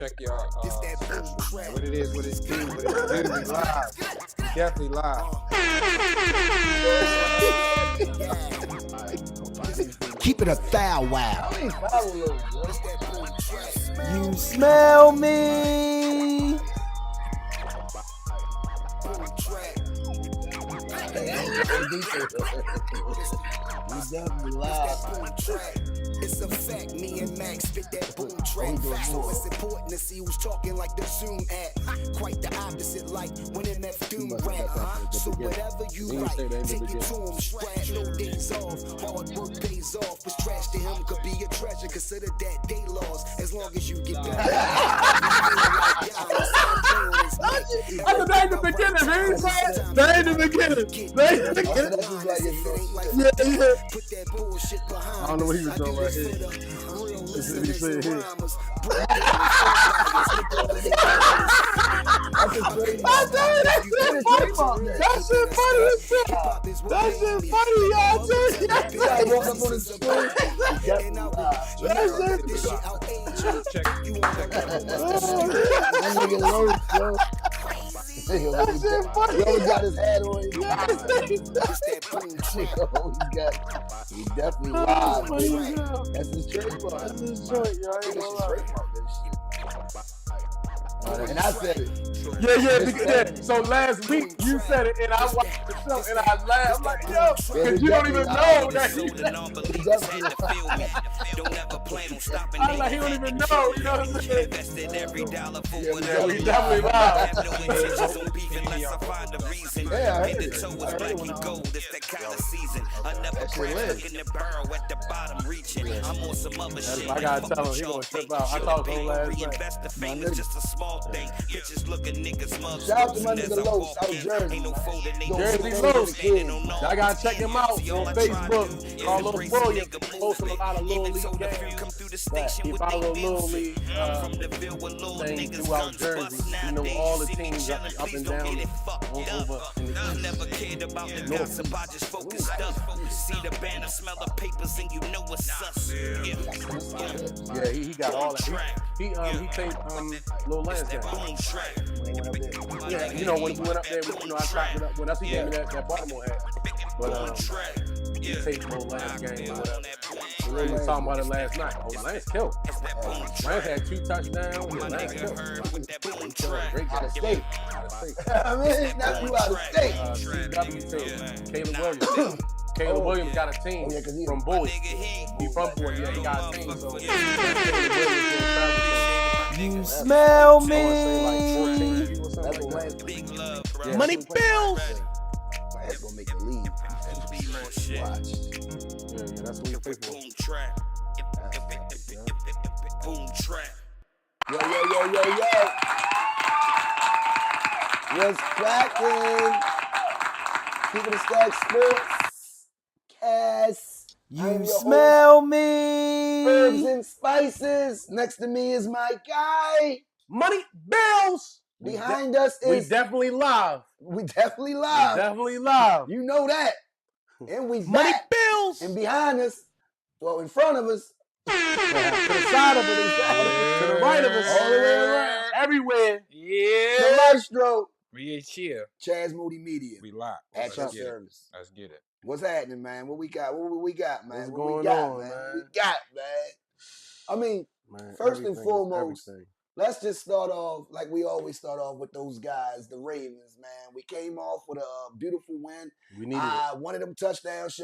Check your what it is, what it's do, but it's literally live. Definitely live. Keep it a thou wow. You smell me. We definitely live. It's a fact, me and Max spit that boom track. So it's important to see who's talking like the Zoom app. Quite the opposite, like when MF Doom rap. So whatever you write, take it to him. Scratch, no days off. Hard work pays off. What's trash to him could be a treasure. Consider that day lost as long as you get back. That ain't the beginning, man. That ain't the beginning. That ain't the beginning. Yeah. Put that bullshit behind. I don't know what he was doing right here. This is what he said here. That shit funny as shit. That shit funny, y'all. That shit funny. He always got his hat on. He definitely live. That's his trademark. That's his joint, y'all. Ain't gonna lie. And I said it. Yeah. So last week you said it, and I watched the show, and I laughed. I'm like, yo, because you don't even know that he I'm like, he don't even know. You know what I'm saying? Yeah, we definitely live. Yeah, I heard it. I gotta tell him he gonna trip out. I talked to him last night. Shout out to my nigga Los out of Jersey. Jersey Los. Y'all gotta check him out on Facebook. Call Lil William. Posting a lot of Little League games. He follow Little League things throughout Jersey. You know all the teams up and down over in the North. Yeah, he got all that. He taped Lil Lance down. Yeah, you know when we went up there, I chopped it up. Well, that's he gave me that Baltimore hat. But he taped Lil Lance game or whatever. We were talking about it last night. Oh, Lance killed. Lance had 2 touchdowns. Lance killed. Great out of state. I mean, not you out of state. CW team. Caleb Williams. Caleb Williams got a team from Bowie. He from Bowie. Yeah, he got a team. So you smell me. Money bills. That's gonna make you leave. Watch. Yeah, that's what we pay for. Boom trap. Yo. What's cracking? Keeping the Stack Sports. Cass. You smell me. Herbs and spices. Next to me is my guy. Money bills. Behind us is. We definitely live. We definitely live. You know that. And we Money back. bills. And behind us, well, in front of us, to the side of us, to the right of us, all the way around, everywhere. Yeah. The maestro. We here. Chaz Moody Media. We live. At your service. Let's get it. What's happening, man? What we got, man? What's going on, man? What we got, man? I mean, first and foremost, let's just start off like we always start off with those guys, the Ravens, man. We came off with a beautiful win. We needed it. One of them touchdowns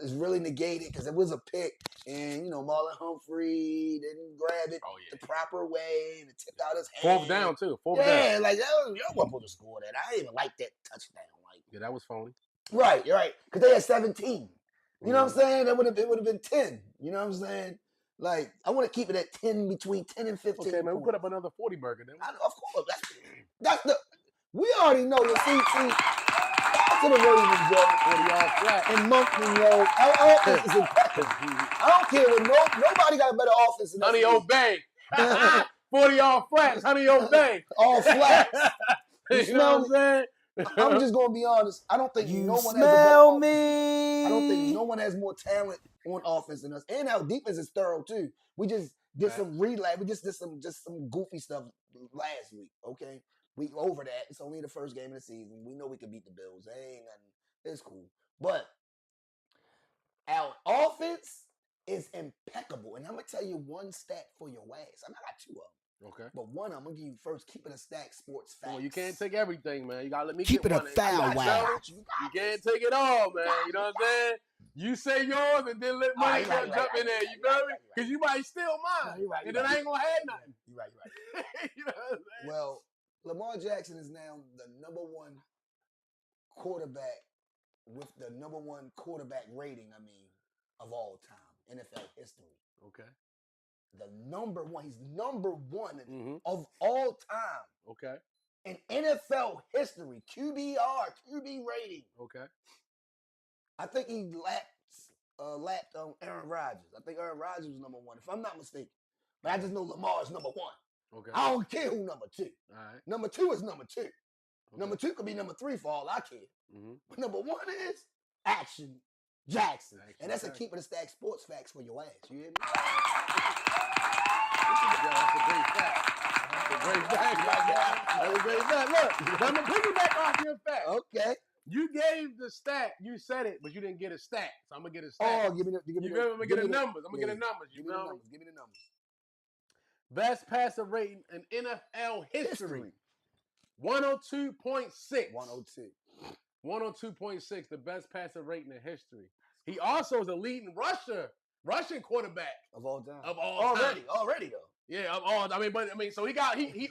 is really negated because it was a pick, and Marlon Humphrey didn't grab it the proper way, and it tipped out his hand. 4th down too. Fourth down. Yeah, like y'all wasn't supposed to score that. I didn't even like that touchdown. Yeah, that was phony. Right, you're right. Because they had 17. You know what I'm saying? It would have been 10. You know what I'm saying? Like, I want to keep it at 10, between 10 and 15. Okay, man, we put up another 40 burger then. Of course. We already know the CT. Back to the Ravens, Joe. 40-yard flat. And Monkman, yo. Our offense is impeccable. I don't care what nobody got a better offense than Honey Obey. 40-yard flats. Honey Obey. All flats. You know what I'm saying? I'm just gonna be honest. I don't think no one has I don't think no one has more talent on offense than us, and our defense is thorough too. We just did some relay. We just did some goofy stuff last week. Okay, we over that. It's only the first game of the season. We know we can beat the Bills. They ain't nothing. It's cool. But our offense is impeccable. And I'm gonna tell you one stat for your ass. I got two of them. Okay. But one I'm gonna give you first. Keep it a stack sports facts. Well, you can't take everything, man. You gotta let me keep get it one. A foul wax. You can't take it all, man. You know what I'm saying? You say yours and then let money jump in there. You feel me? Because you might steal mine. No, right, and then I ain't gonna have nothing. You're right. You know what I'm saying? Well, Lamar Jackson is now the number one quarterback with the number one quarterback rating, of all time, NFL history. Okay. The number one. He's number one of all time. Okay. In NFL history, QB rating. Okay. I think he lapped Aaron Rodgers. I think Aaron Rodgers was number one, if I'm not mistaken. But I just know Lamar's number one. Okay. I don't care who number two. All right. Number two is number two. Okay. Number two could be number three for all I care. Mm-hmm. But number one is Action Jackson. And that's a keep it a stack sports facts for your ass. You hear me? That's a great fact. That's a great fact. That's a great fact. Look, I'm going to piggyback off your fact. Okay. You gave the stat. You said it, but you didn't get a stat. So I'm going to get a stat. Oh, give me the numbers. I'm going to get the numbers. Give me the numbers. Give me the numbers. Best passer rating in NFL history. 102.6. 102. 102.6, the best passer rating in history. He also is a leading rushing quarterback of all time. Already though. Yeah, of all. So he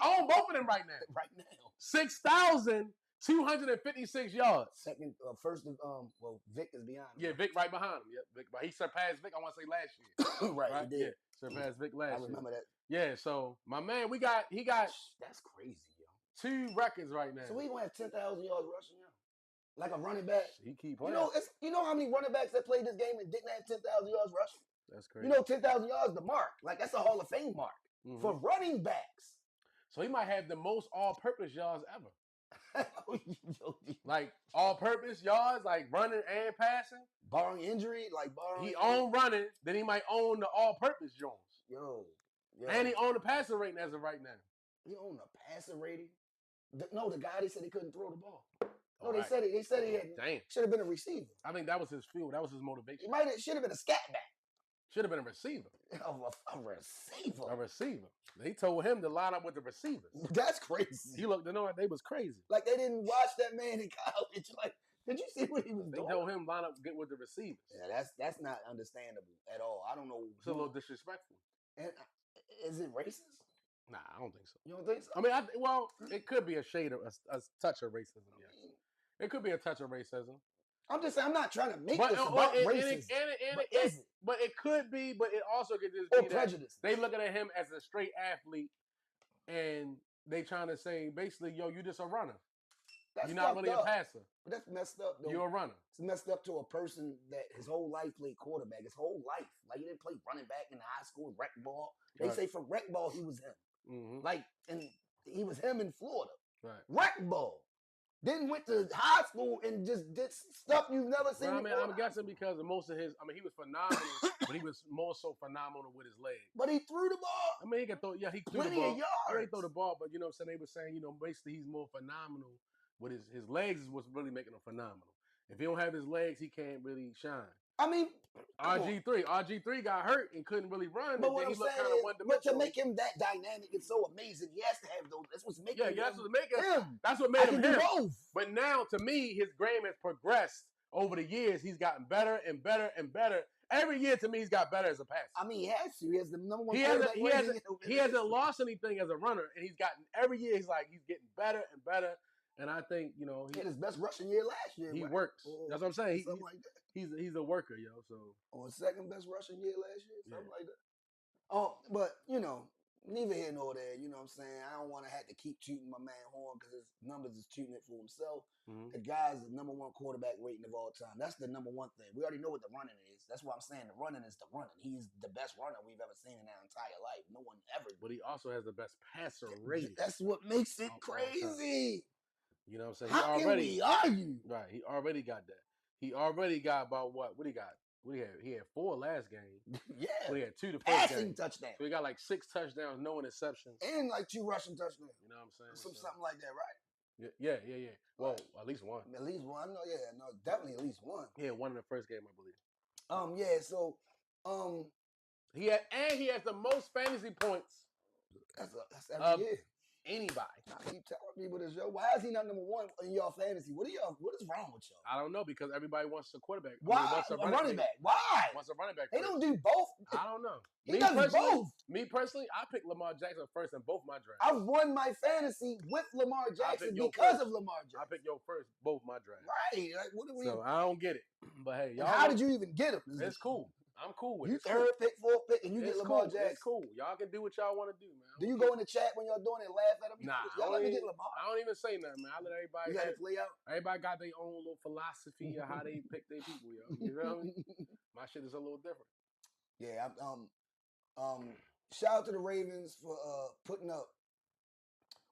owned both of them right now. Right now. 6,256 yards. Second, first, Vic is behind him. Yeah, Vic right behind him. Yeah, Vic. But he surpassed Vic. I want to say last year. right, he did. Yeah, surpassed Vic last year. I remember that. Yeah, so my man, he got that's crazy, yo. 2 records right now. So we gonna have 10,000 yards rushing now, like a running back. He keep playing. You know how many running backs that played this game and didn't have 10,000 yards rushing? That's crazy. 10,000 yards the mark. Like that's a Hall of Fame mark for running backs. So he might have the most all-purpose yards ever. Like all-purpose yards, like running and passing, barring injury, he own running, then he might own the all-purpose joints. Yo. And he own the passer rating as of right now. He own the passer rating. The guy they said he couldn't throw the ball. No, All they said he should have been a receiver. I think that was his field. That was his motivation. It should have been a scat back. Should have been a receiver. A receiver. A receiver. They told him to line up with the receivers. That's crazy. He looked to know that they was crazy. Like they didn't watch that man in college. Like, did you see what he was doing? They told him line up get with the receivers. Yeah, that's not understandable at all. I don't know. It's a little disrespectful. And is it racist? Nah, I don't think so. You don't think so? I mean, it could be a shade of a touch of racism. Yes, it could be a touch of racism. I'm just saying, I'm not trying to make this about racism. But it could be, but it also could just be prejudice. They looking at him as a straight athlete, and they trying to say basically, yo, you just a runner. You're not really a passer. But that's messed up, though. You're a runner. It's messed up to a person that his whole life played quarterback. His whole life. Like, he didn't play running back in high school, rec ball. They say for rec ball, he was him. Mm-hmm. And he was him in Florida. Right. Rec ball. Then went to high school and just did stuff you've never seen before. I'm guessing because of most of his, he was phenomenal, but he was more so phenomenal with his legs. But he threw the ball. He can throw, he threw plenty the ball. Of yards. He throw the ball, but you know what I'm saying? They were saying, basically he's more phenomenal with his legs is what's really making him phenomenal. If he don't have his legs, he can't really shine. RG3 got hurt and couldn't really run. But and what then I'm he looked saying kind of is, one-dimensional. but to make him that dynamic and so amazing, he has to have those. That's what's making him. That's what making him. That's what made him him. Both. But now, to me, his game has progressed over the years. He's gotten better and better and better. Every year, to me, he's got better as a passer. He has to. He has the number one. He hasn't lost anything as a runner, and he's gotten every year. He's getting better and better. And I think he had his best rushing year last year. He works. That's what I'm saying. Something like that. He's a worker, yo. So on second best rushing year last year, something like that. But neither here nor there. You know what I'm saying? I don't want to have to keep tooting my man horn because his numbers is tooting it for himself. Mm-hmm. The guy's the number one quarterback rating of all time. That's the number one thing. We already know what the running is. That's why I'm saying the running is the running. He's the best runner we've ever seen in our entire life. No one ever. But he also has the best passer rating. That's what makes it crazy. You know what I'm saying? How can we argue? Right. He already got that. He already got about what? What he got? He had 4 last game. Yeah. He had 2 the first Passing game. touchdown. So he got like 6 touchdowns, no interceptions. And like 2 rushing touchdowns. You know what I'm saying? Something like that, right? Yeah. Well, at least one. At least one. No, definitely at least one. Yeah, one in the first game, I believe. So he has the most fantasy points. That's every year. Anybody. I keep telling people this, yo. Why is he not number 1 in y'all fantasy? What is wrong with y'all? I don't know, because everybody wants a quarterback. Why? Wants a running back. Why? Wants a running back. They don't do both. I don't know. He does both. Me personally, I picked Lamar Jackson first in both my drafts. I won my fantasy with Lamar Jackson because of Lamar Jackson. I picked your first both my drafts. Right. Like, what do we? So I don't get it. But hey, y'all. How did you even get him? It's cool. I'm cool with it. You third pick, fourth pick, and you get Lamar Jackson. It's cool. Y'all can do what y'all want to do, man. Do you go in the chat when y'all doing it and laugh at him? Nah. Y'all let me get Lamar. I don't even say nothing, man. I let everybody. You let it play out? Everybody got their own little philosophy of how they pick their people, yo. You know what I mean? My shit is a little different. Yeah, shout out to the Ravens for putting up.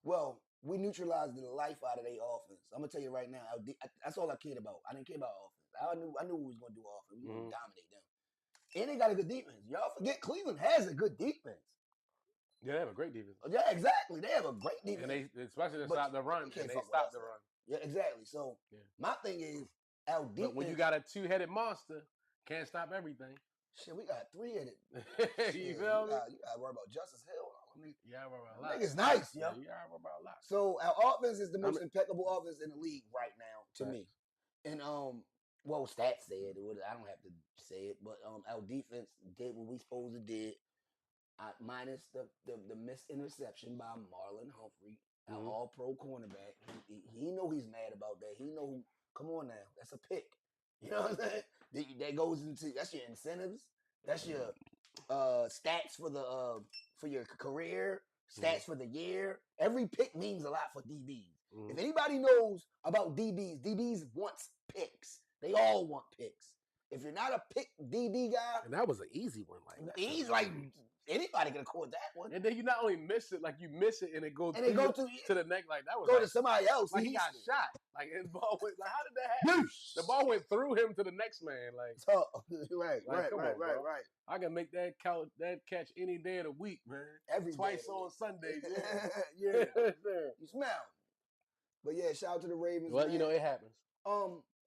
Well, we neutralized the life out of their offense. I'm gonna tell you right now, that's all I cared about. I didn't care about offense. I knew we was gonna do offense. We were gonna dominate them. And they got a good defense. Y'all forget Cleveland has a good defense. Yeah, they have a great defense. Yeah, exactly. They have a great defense. And they especially stop the run. And they stop the run. Yeah, exactly. So my thing is our defense. But when you got a 2-headed monster, can't stop everything. Shit, we got 3-headed. You feel me? You gotta worry about Justice Hill. Yeah, I worry about a lot. Nigga's nice, yo. Yeah, you gotta worry about a lot. So our offense is the most impeccable offense in the league right now, to me. And well, stats say it. I don't have to say it, but our defense did what we supposed to did. Minus the missed interception by Marlon Humphrey, our all-pro cornerback. He know he's mad about that. He know, come on now, that's a pick. You know what I'm saying? That goes into, that's your incentives. That's your stats for your career, stats for the year. Every pick means a lot for DBs. If anybody knows about DBs wants picks. They all want picks. If you're not a pick DB guy, and that was an easy one, like he's like anybody can afford that one. And then you not only miss it, like you miss it, and it goes to the neck, like that was go to somebody else. Like he got shot. Like his ball went. Like how did that happen? The ball went through him to the next man. Like right. I can make that catch any day of the week, man. Twice on Sundays. Yeah. You smell. But yeah, shout out to the Ravens. Well, man. you know it happens.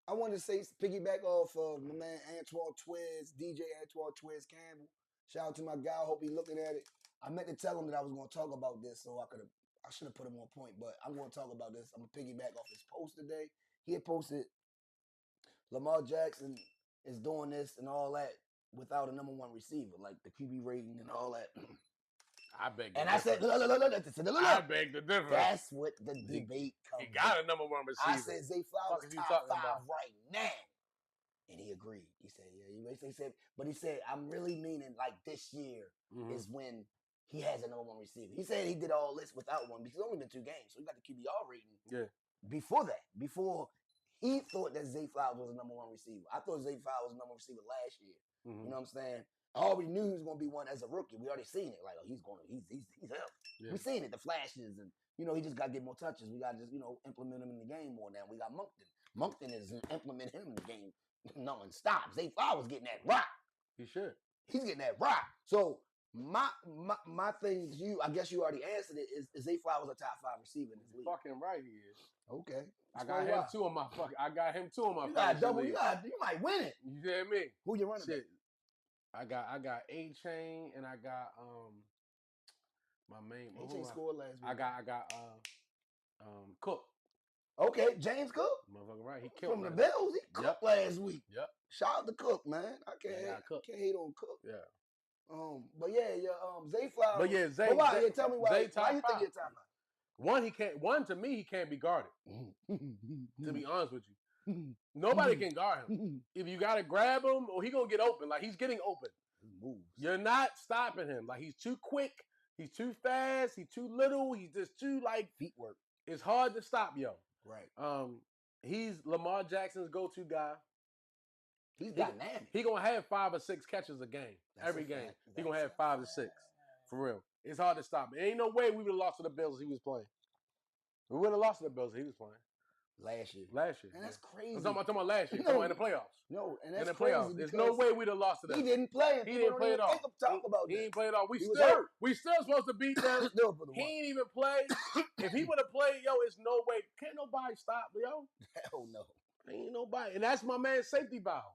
I wanted to say, piggyback off of my man Antoine Twiz, DJ Antoine Twiz Campbell. Shout out to my guy. I hope he's looking at it. I meant to tell him that I was going to talk about this, so I should have put him on point, but I'm going to talk about this. I'm going to piggyback off his post today. He had posted Lamar Jackson is doing this and all that without a number 1 receiver, like the QB rating and all that. I beg. And I said, look. I beg the difference. That's what the debate comes. He got a number 1 receiver. I said Zay Flowers top 5 right now, and he agreed. He said, yeah. He said, but he said, I'm really meaning like this year is when he has a number 1 receiver. He said he did all this without one because it's only been 2 games, so he got the QBR rating. Yeah. Before he thought that Zay Flowers was a number 1 receiver. I thought Zay Flowers was a number 1 receiver last year. You know what I'm saying? I already knew he was going to be one as a rookie. We already seen it. Like, oh, he's him. Yeah. We seen it, the flashes, and, he just got to get more touches. We got to just, implement him in the game more now. We got Moncton. Moncton is implementing him in the game non-stop. Zay Flowers getting that rock. He should. He's getting that rock. So, my thing to you, I guess you already answered it, is Zay Flowers a top 5 receiver in this league? Fucking right he is. Okay. I got him too on my You got double. You might win it. You hear me? Who you running back? I got A-Chain and I got my main. A-Chain scored last week. I got Cook. Okay, James Cook. Motherfucker, right? He killed from the Bills. He cooked last week. Yep. Shout out to Cook, man. I can't hate on Cook. Yeah. But yeah, Zay Flowers. But yeah, Zay. Tell me why. Why you think you're top 5? One to me, he can't be guarded. To be honest with you. Nobody can guard him. If you gotta grab him, or he gonna get open. Like he's getting open. He moves. You're not stopping him. Like he's too quick. He's too fast. He's too little. He's just too feet work. It's hard to stop, yo. Right. He's Lamar Jackson's go-to guy. He's dynamic. He gonna have 5 or 6 catches a game. Every game. He gonna have 5 or 6. For real. It's hard to stop. Ain't no way we would have lost to the Bills if he was playing. We would have lost to the Bills if he was playing. Last year. And that's crazy. I'm talking about last year. No. In the playoffs. No, and that's in the crazy. playoffs. There's no way we'd have lost to them. He didn't play. He didn't play at all. Talk about he that. didn't play at all. We He was still hurt. supposed to beat them. He ain't even play. If he would have played, yo, it's no way. Can't nobody stop, yo. Hell no. Ain't nobody. And that's my man's safety valve.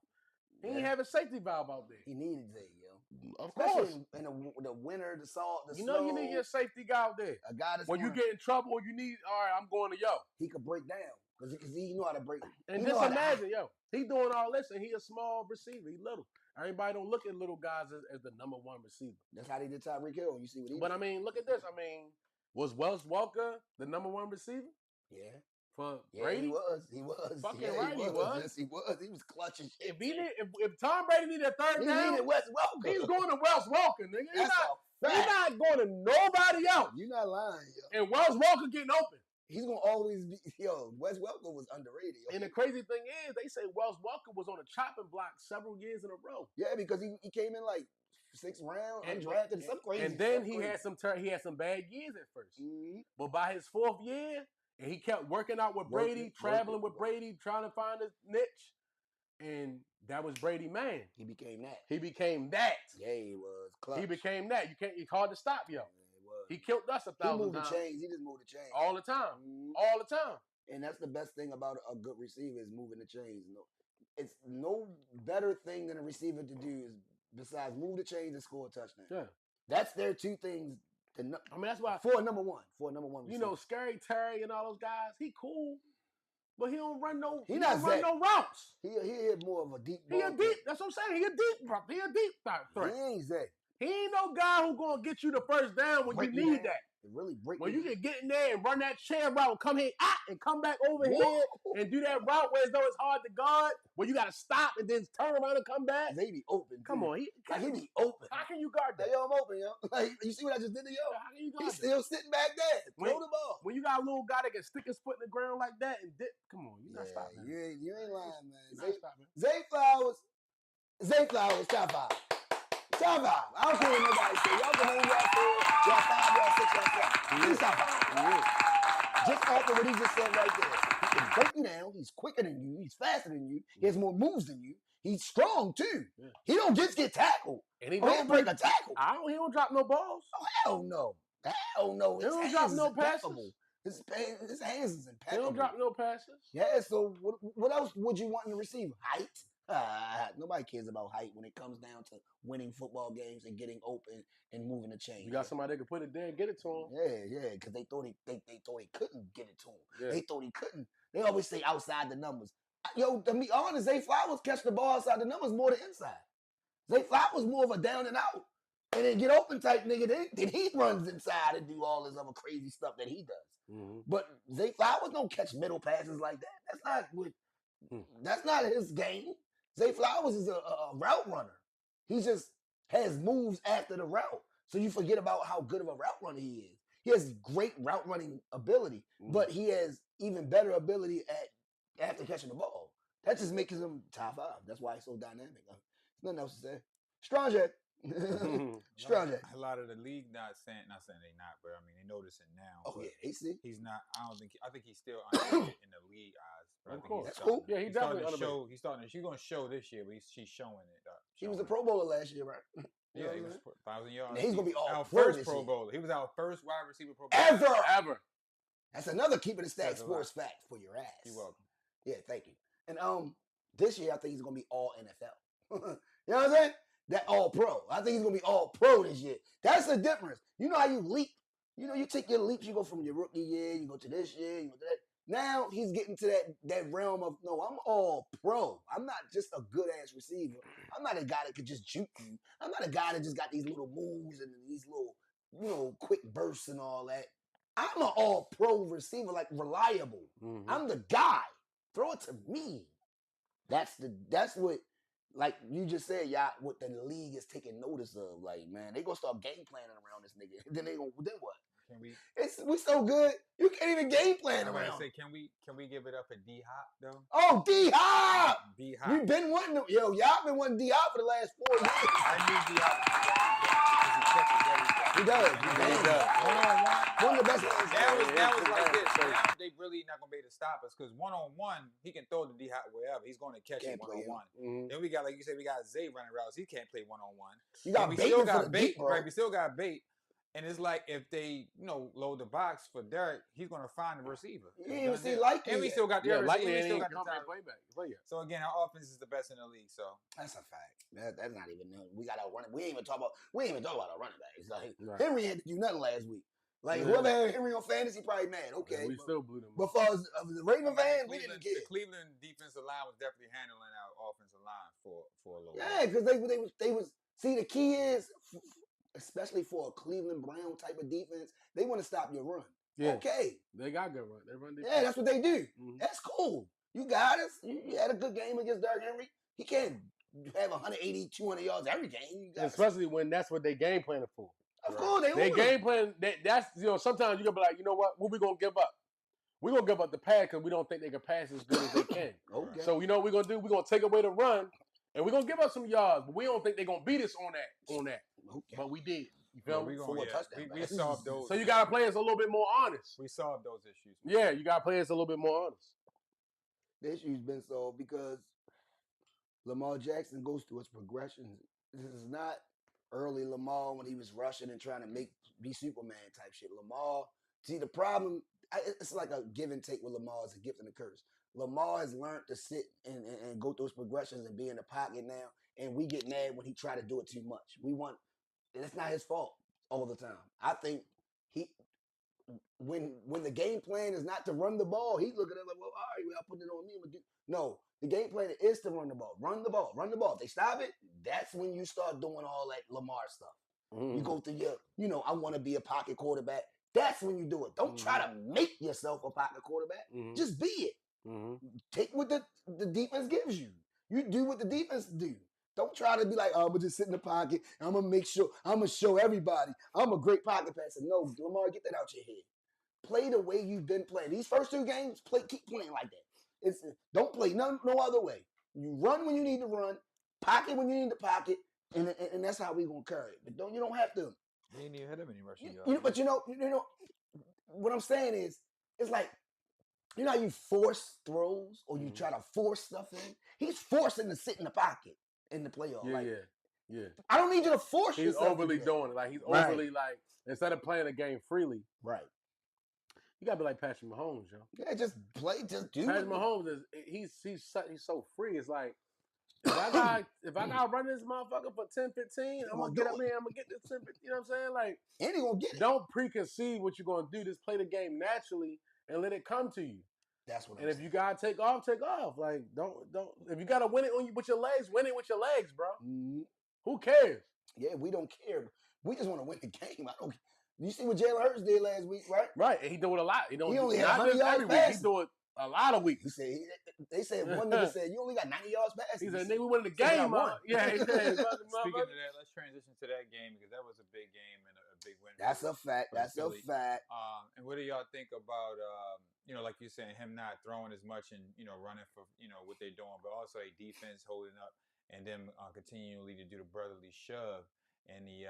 He ain't have a safety valve out there. He needed Zay, yo. Of course. In the winter, the salt, the you snow. know you need your safety guy out there. A guy that's when you get in trouble, you need, all right, I'm going to yo. He could break down. Because he know how to break. And just imagine, yo, he doing all this and he a small receiver. He little. Everybody don't look at little guys as the number one receiver. That's how they did Tyreek Hill. You see what he did. But I mean, look at this. I mean, was Wells Walker the number one receiver? Yeah. For Brady? He was. Fucking right, he was. Yes, he was. He was clutching shit. If Tom Brady needed a third down, he needed Wes Welker. He's going to Wells Walker, nigga. He's That's not going to nobody else. You're not lying, yo. And Wells Walker getting open. He's going to always be, yo, Wes Welker was underrated. Yo. And the crazy thing is, they say Wells Walker was on a chopping block several years in a row. Yeah, because he came in like 6th round, undrafted, some crazy. And then he had some bad years at first. Mm-hmm. But by his 4th year, and he kept working out with Brady, traveling with Brady, trying to find his niche. And that was Brady, man. He became that. Yeah, he was. Clutch. He became that. It's hard to stop, yo. He killed us 1,000 times. He moved the chains. He just moved the chains. All the time. Mm-hmm. All the time. And that's the best thing about a good receiver is moving the chains. It's no better thing than a receiver to do is besides move the chains and score a touchdown. Yeah. That's their two things. That's why. For a number one receiver. You know, Scary Terry and all those guys, he cool. But he don't run no. He don't run no routes. He hit more of a deep ball. That's what I'm saying. He a deep threat. He ain't Zay. He ain't no guy who gonna get you the first down when you need that. Really break. When you can get in there and run that chair route, come here and come back over here and do that route where as though it's hard to guard, where you gotta stop and then turn around and come back. They be open. Come on, he be open. How can you guard that? Yo, I'm open, yo. Like, you see what I just did to yo? How can you guard He's still sitting back there. Throw the ball. When you got a little guy that can stick his foot in the ground like that and dip, come on, you're not stopping. You ain't lying, man. You're not stopping. Zay Flowers, top 5. Top 5. I don't care what nobody say. Y'all can hold y'all 4, y'all 5, y'all 6, y'all 7. He's top 5. Just after what he just said right there. He can break you down. He's quicker than you. He's faster than you. He has more moves than you. He's strong too. Yeah. He don't just get tackled. And he don't break a tackle. He don't drop no balls. Oh, hell no. Hell no. He don't drop no passes. His hands is impeccable. He don't drop no passes. Yeah, so what else would you want in a receiver? Height? Nobody cares about height when it comes down to winning football games and getting open and moving the chain. You got somebody that can put it there and get it to him. Yeah, because they thought he couldn't get it to him. Yeah. They thought he couldn't. They always say outside the numbers. Yo, to be honest, Zay Flowers catch the ball outside the numbers more than inside. Zay Flowers more of a down and out and then get open type nigga. Then he runs inside and do all this other crazy stuff that he does. Mm-hmm. But Zay Flowers don't catch middle passes like that. That's not his game. Zay Flowers is a route runner. He just has moves after the route. So you forget about how good of a route runner he is. He has great route running ability, but he has even better ability after catching the ball. That just makes him top 5. That's why he's so dynamic. Nothing else to say. Strong Jack. Strong Jack. A lot of the league not saying they not, but I mean they noticing now. Oh yeah, they see. He's not. I think he's still underrated in the league eyes. Of course, that's cool. Yeah, he's definitely underrated. He's going to show this year, but she's showing it. He was a Pro Bowler last year, right? Yeah, he was 1,000 yards. He's gonna be our pro first Pro Bowler. He was our first wide receiver Pro Bowler ever. That's another keeping the stat sports fact for your ass. You're welcome. Yeah, thank you. And this year I think he's gonna be all NFL. You know what I'm saying? That all pro. I think he's gonna be all pro this year. That's the difference. You know how you leap. You know, you take your leaps. You go from your rookie year. You go to this year. You go to that. Now he's getting to that realm of, no, I'm all pro. I'm not just a good ass receiver. I'm not a guy that could just juke you. I'm not a guy that just got these little moves and these little, quick bursts and all that. I'm an all pro receiver, like reliable. Mm-hmm. I'm the guy. Throw it to me. That's what, like you just said, what the league is taking notice of. Like, man, they gonna start game planning around this nigga. Then what? We so good, you can't even game plan around. Say, can we give it up for D Hop though? Oh, D Hop! D Hop. We've been wanting to, y'all been wanting D Hop for the last 4 years. I need D Hop. He does. One-on-one. One of the best. Now it's like this. So now they really not gonna be able to stop us because 1-on-1 he can throw the D hop wherever. He's gonna catch it 1-on-1. Then we got, like you said, we got Zay running routes. He can't play 1-on-1. You got we still got bait, right? We still got bait. And it's like if they, load the box for Derek, he's gonna find the receiver. You didn't even see Likely. And we still got the Likely we still got the playback. So again, our offense is the best in the league. So that's a fact. That's not even known. We got our running. We ain't even talk about our running backs. Like Henry had to do nothing last week. Like whoever had Henry on fantasy probably mad. Okay, we still blew them. But for the Raven fans, we didn't get. The Cleveland defensive line was definitely handling our offensive line for a little. Yeah, because they was see the key is. Especially for a Cleveland Brown type of defense, they want to stop your run. Yeah. Okay. They got good run. They run defense. Yeah, that's what they do. That's cool. You got us. You had a good game against Derrick Henry. He can't have 180, 200 yards every game. Especially when that's what they game planning for. Of course, they game plan. That's sometimes you gonna be like, you know what we gonna give up? We're gonna give up the pass because we don't think they can pass as good as they can. Okay. So you know what we're gonna do? We're gonna take away the run. And we're going to give up some yards, but we don't think they're going to beat us on that. Okay. But we did. You feel me? We solved those. So you got to play us a little bit more honest. We solved those issues. Yeah, you got to play us a little bit more honest. The issue's been solved because Lamar Jackson goes through his progressions. This is not early Lamar when he was rushing and trying to be Superman type shit. Lamar, see the problem, it's like a give and take with Lamar. It's a gift and a curse. Lamar has learned to sit and go through his progressions and be in the pocket now, and we get mad when he try to do it too much. And it's not his fault all the time. I think when the game plan is not to run the ball, he's looking at it like, well, all right, I'll put it on me. No, the game plan is to run the ball. Run the ball. Run the ball. If they stop it, that's when you start doing all that Lamar stuff. You go through I want to be a pocket quarterback. That's when you do it. Don't try to make yourself a pocket quarterback. Just be it. Take what the defense gives you. You do what the defense do. Don't try to be like, I'm gonna just sit in the pocket. I'm gonna make sure. I'm gonna show everybody I'm a great pocket passer. No, Lamar, get that out your head. Play the way you've been playing. These first two games, keep playing like that. Don't play no other way. You run when you need to run, pocket when you need to pocket, and that's how we gonna carry it. But you don't have to. They ain't even had him any rushing yards. But you know what I'm saying is, it's like. You know how you force throws or you try to force stuff in? He's forcing to sit in the pocket in the playoff. Yeah. I don't need you to force yourself. He's overly doing it. Like, he's overly, like, instead of playing the game freely. Right. You got to be like Patrick Mahomes, yo. Yeah, just play. Just do Patrick Mahomes, he's so free. It's like, if I got run this motherfucker for 10, 15, I'm going to get up there. I'm going to get this 10, 15. You know what I'm saying? Like, and he going to get it. Don't preconceive what you're going to do. Just play the game naturally. And let it come to you. That's what. If you gotta take off, take off. Like don't. If you gotta win it with your legs, win it with your legs, bro. Who cares? Yeah, we don't care. We just want to win the game. I don't. You see what Jalen Hurts did last week, right? Right, and he do it a lot. He only had 100 yards passing. He do it a lot of weeks. They said one nigga said you only got 90 yards passing. He said, "Nigga, we won the game." Yeah, he said. Speaking of that, let's transition to that game because that was a big game and a big win. That's a fact. That's a fact. And what do y'all think about like you're saying, him not throwing as much and running for what they're doing, but also a defense holding up and them continually to do the brotherly shove and the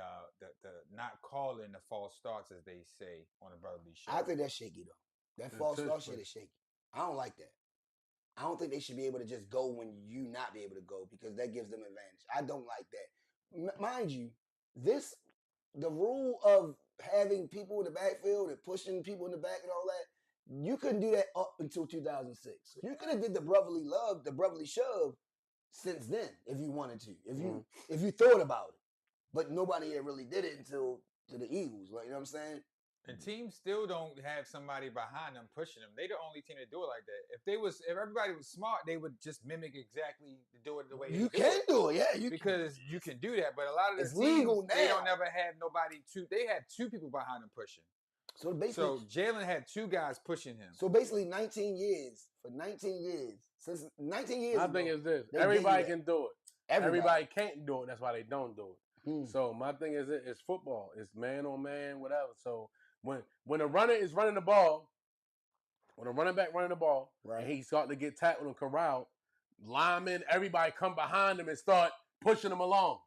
not calling the false starts as they say on a brotherly shove. I think that's shaky though. That false start shit is shaky. I don't like that. I don't think they should be able to just go when you not be able to go because that gives them advantage. I don't like that. Mind you, the rule of having people in the backfield and pushing people in the back and all that, you couldn't do that up until 2006. You could have did the brotherly shove since then if you wanted to, if you thought about it. But nobody really did it until to the Eagles. Like, you know what I'm saying? And teams still don't have somebody behind them pushing them. They the only team that do it like that. If everybody was smart, they would just mimic exactly to do it the way you can do it. Yeah, because you can do that. But a lot of the teams, legal now. They don't never have nobody They had two people behind them pushing. So Jalen had two guys pushing him. So basically, 19 years since 19 years. My thing is this: everybody can do it. Everybody can't do it. That's why they don't do it. So my thing is, it's football. It's man on man, whatever. So when a runner is running the ball, when a running back running the ball, and he's starting to get tackled and corralled, linemen, everybody come behind him and start pushing him along.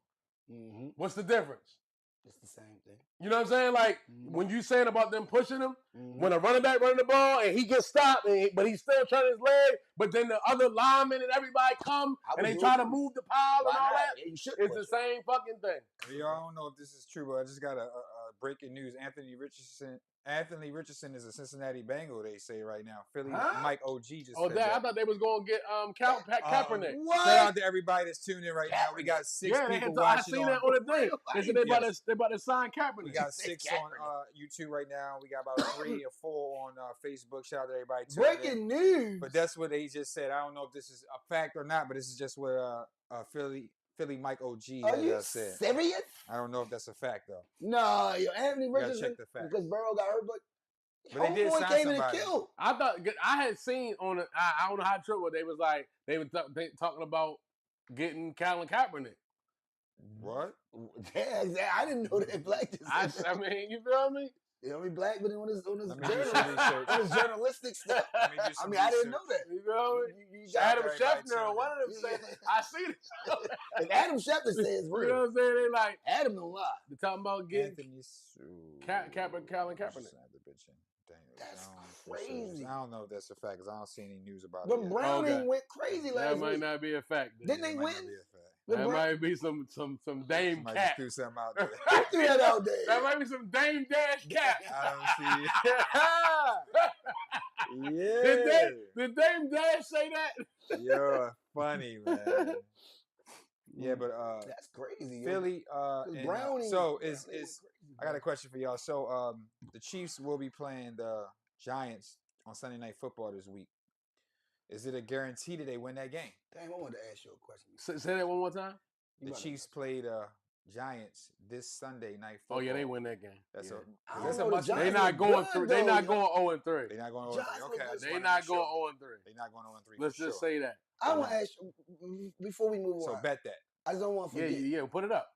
What's the difference? It's the same thing. You know what I'm saying? Like when you saying about them pushing him, Mm-hmm. when a running back running the ball and he gets stopped, but he's still turning his leg, but then the other linemen and everybody come and they try to move the pile and all that. Yeah, you should it's the same fucking thing. Y'all don't know if this is true, but I just got a breaking news. Anthony Richardson is a Cincinnati Bengal, they say right now. Philly Mike OG just said that. I thought they was going to get Kaepernick. What? Shout out to everybody that's tuning in right now. We got 6 people watching. I seen that on the thing. They said they about to sign Kaepernick. We got 6 on YouTube right now. We got about 3 or 4 on Facebook. Shout out to everybody tuning in. Breaking news. But that's what they just said. I don't know if this is a fact or not, but this is just what Philly Mike OG has said. Serious? I don't know if that's a fact though. No, Anthony Richardson. Check the facts. Because Burrow got hurt, but they did sign came somebody. in and killed. I thought I had seen on I don't know how true, but they was like they were talking about getting Colin Kaepernick. What? Yeah, I didn't know that Black just I mean, you feel me? You know, Black, but on his journalistic stuff. I mean, I didn't know that. You know, you Adam Schefter or one of them said, I see it. If Adam Schefter says real. You know what I'm saying? They like Adam don't lie. They're talking about getting Colin Kaepernick. That's crazy. I don't know if that's a fact because I don't see any news about it. But Browning went crazy last week. That might not be a fact. Didn't they win? That might be some Dame Somebody Cap. threw something out there. Threw that out there. That might be some Dame Dash Cap. I don't see it. Yeah. Did Dame Dash say that? You're funny, man. Yeah, but that's crazy. Philly Browning. So is I got a question for y'all. So the Chiefs will be playing the Giants on Sunday Night Football this week. Is it a guarantee that they win that game? Damn, I wanted to ask you a question. Say that one more time. The Chiefs play the Giants this Sunday Night Football. Oh yeah, they win that game. That's a must. They're not going through. They're not going 0-3. They're not going 0-3. Okay, they're not going 0-3. They're not going 0-3. Let's just say that. I want to ask you before we move on. So bet that. I just don't want to forget. Yeah, put it up.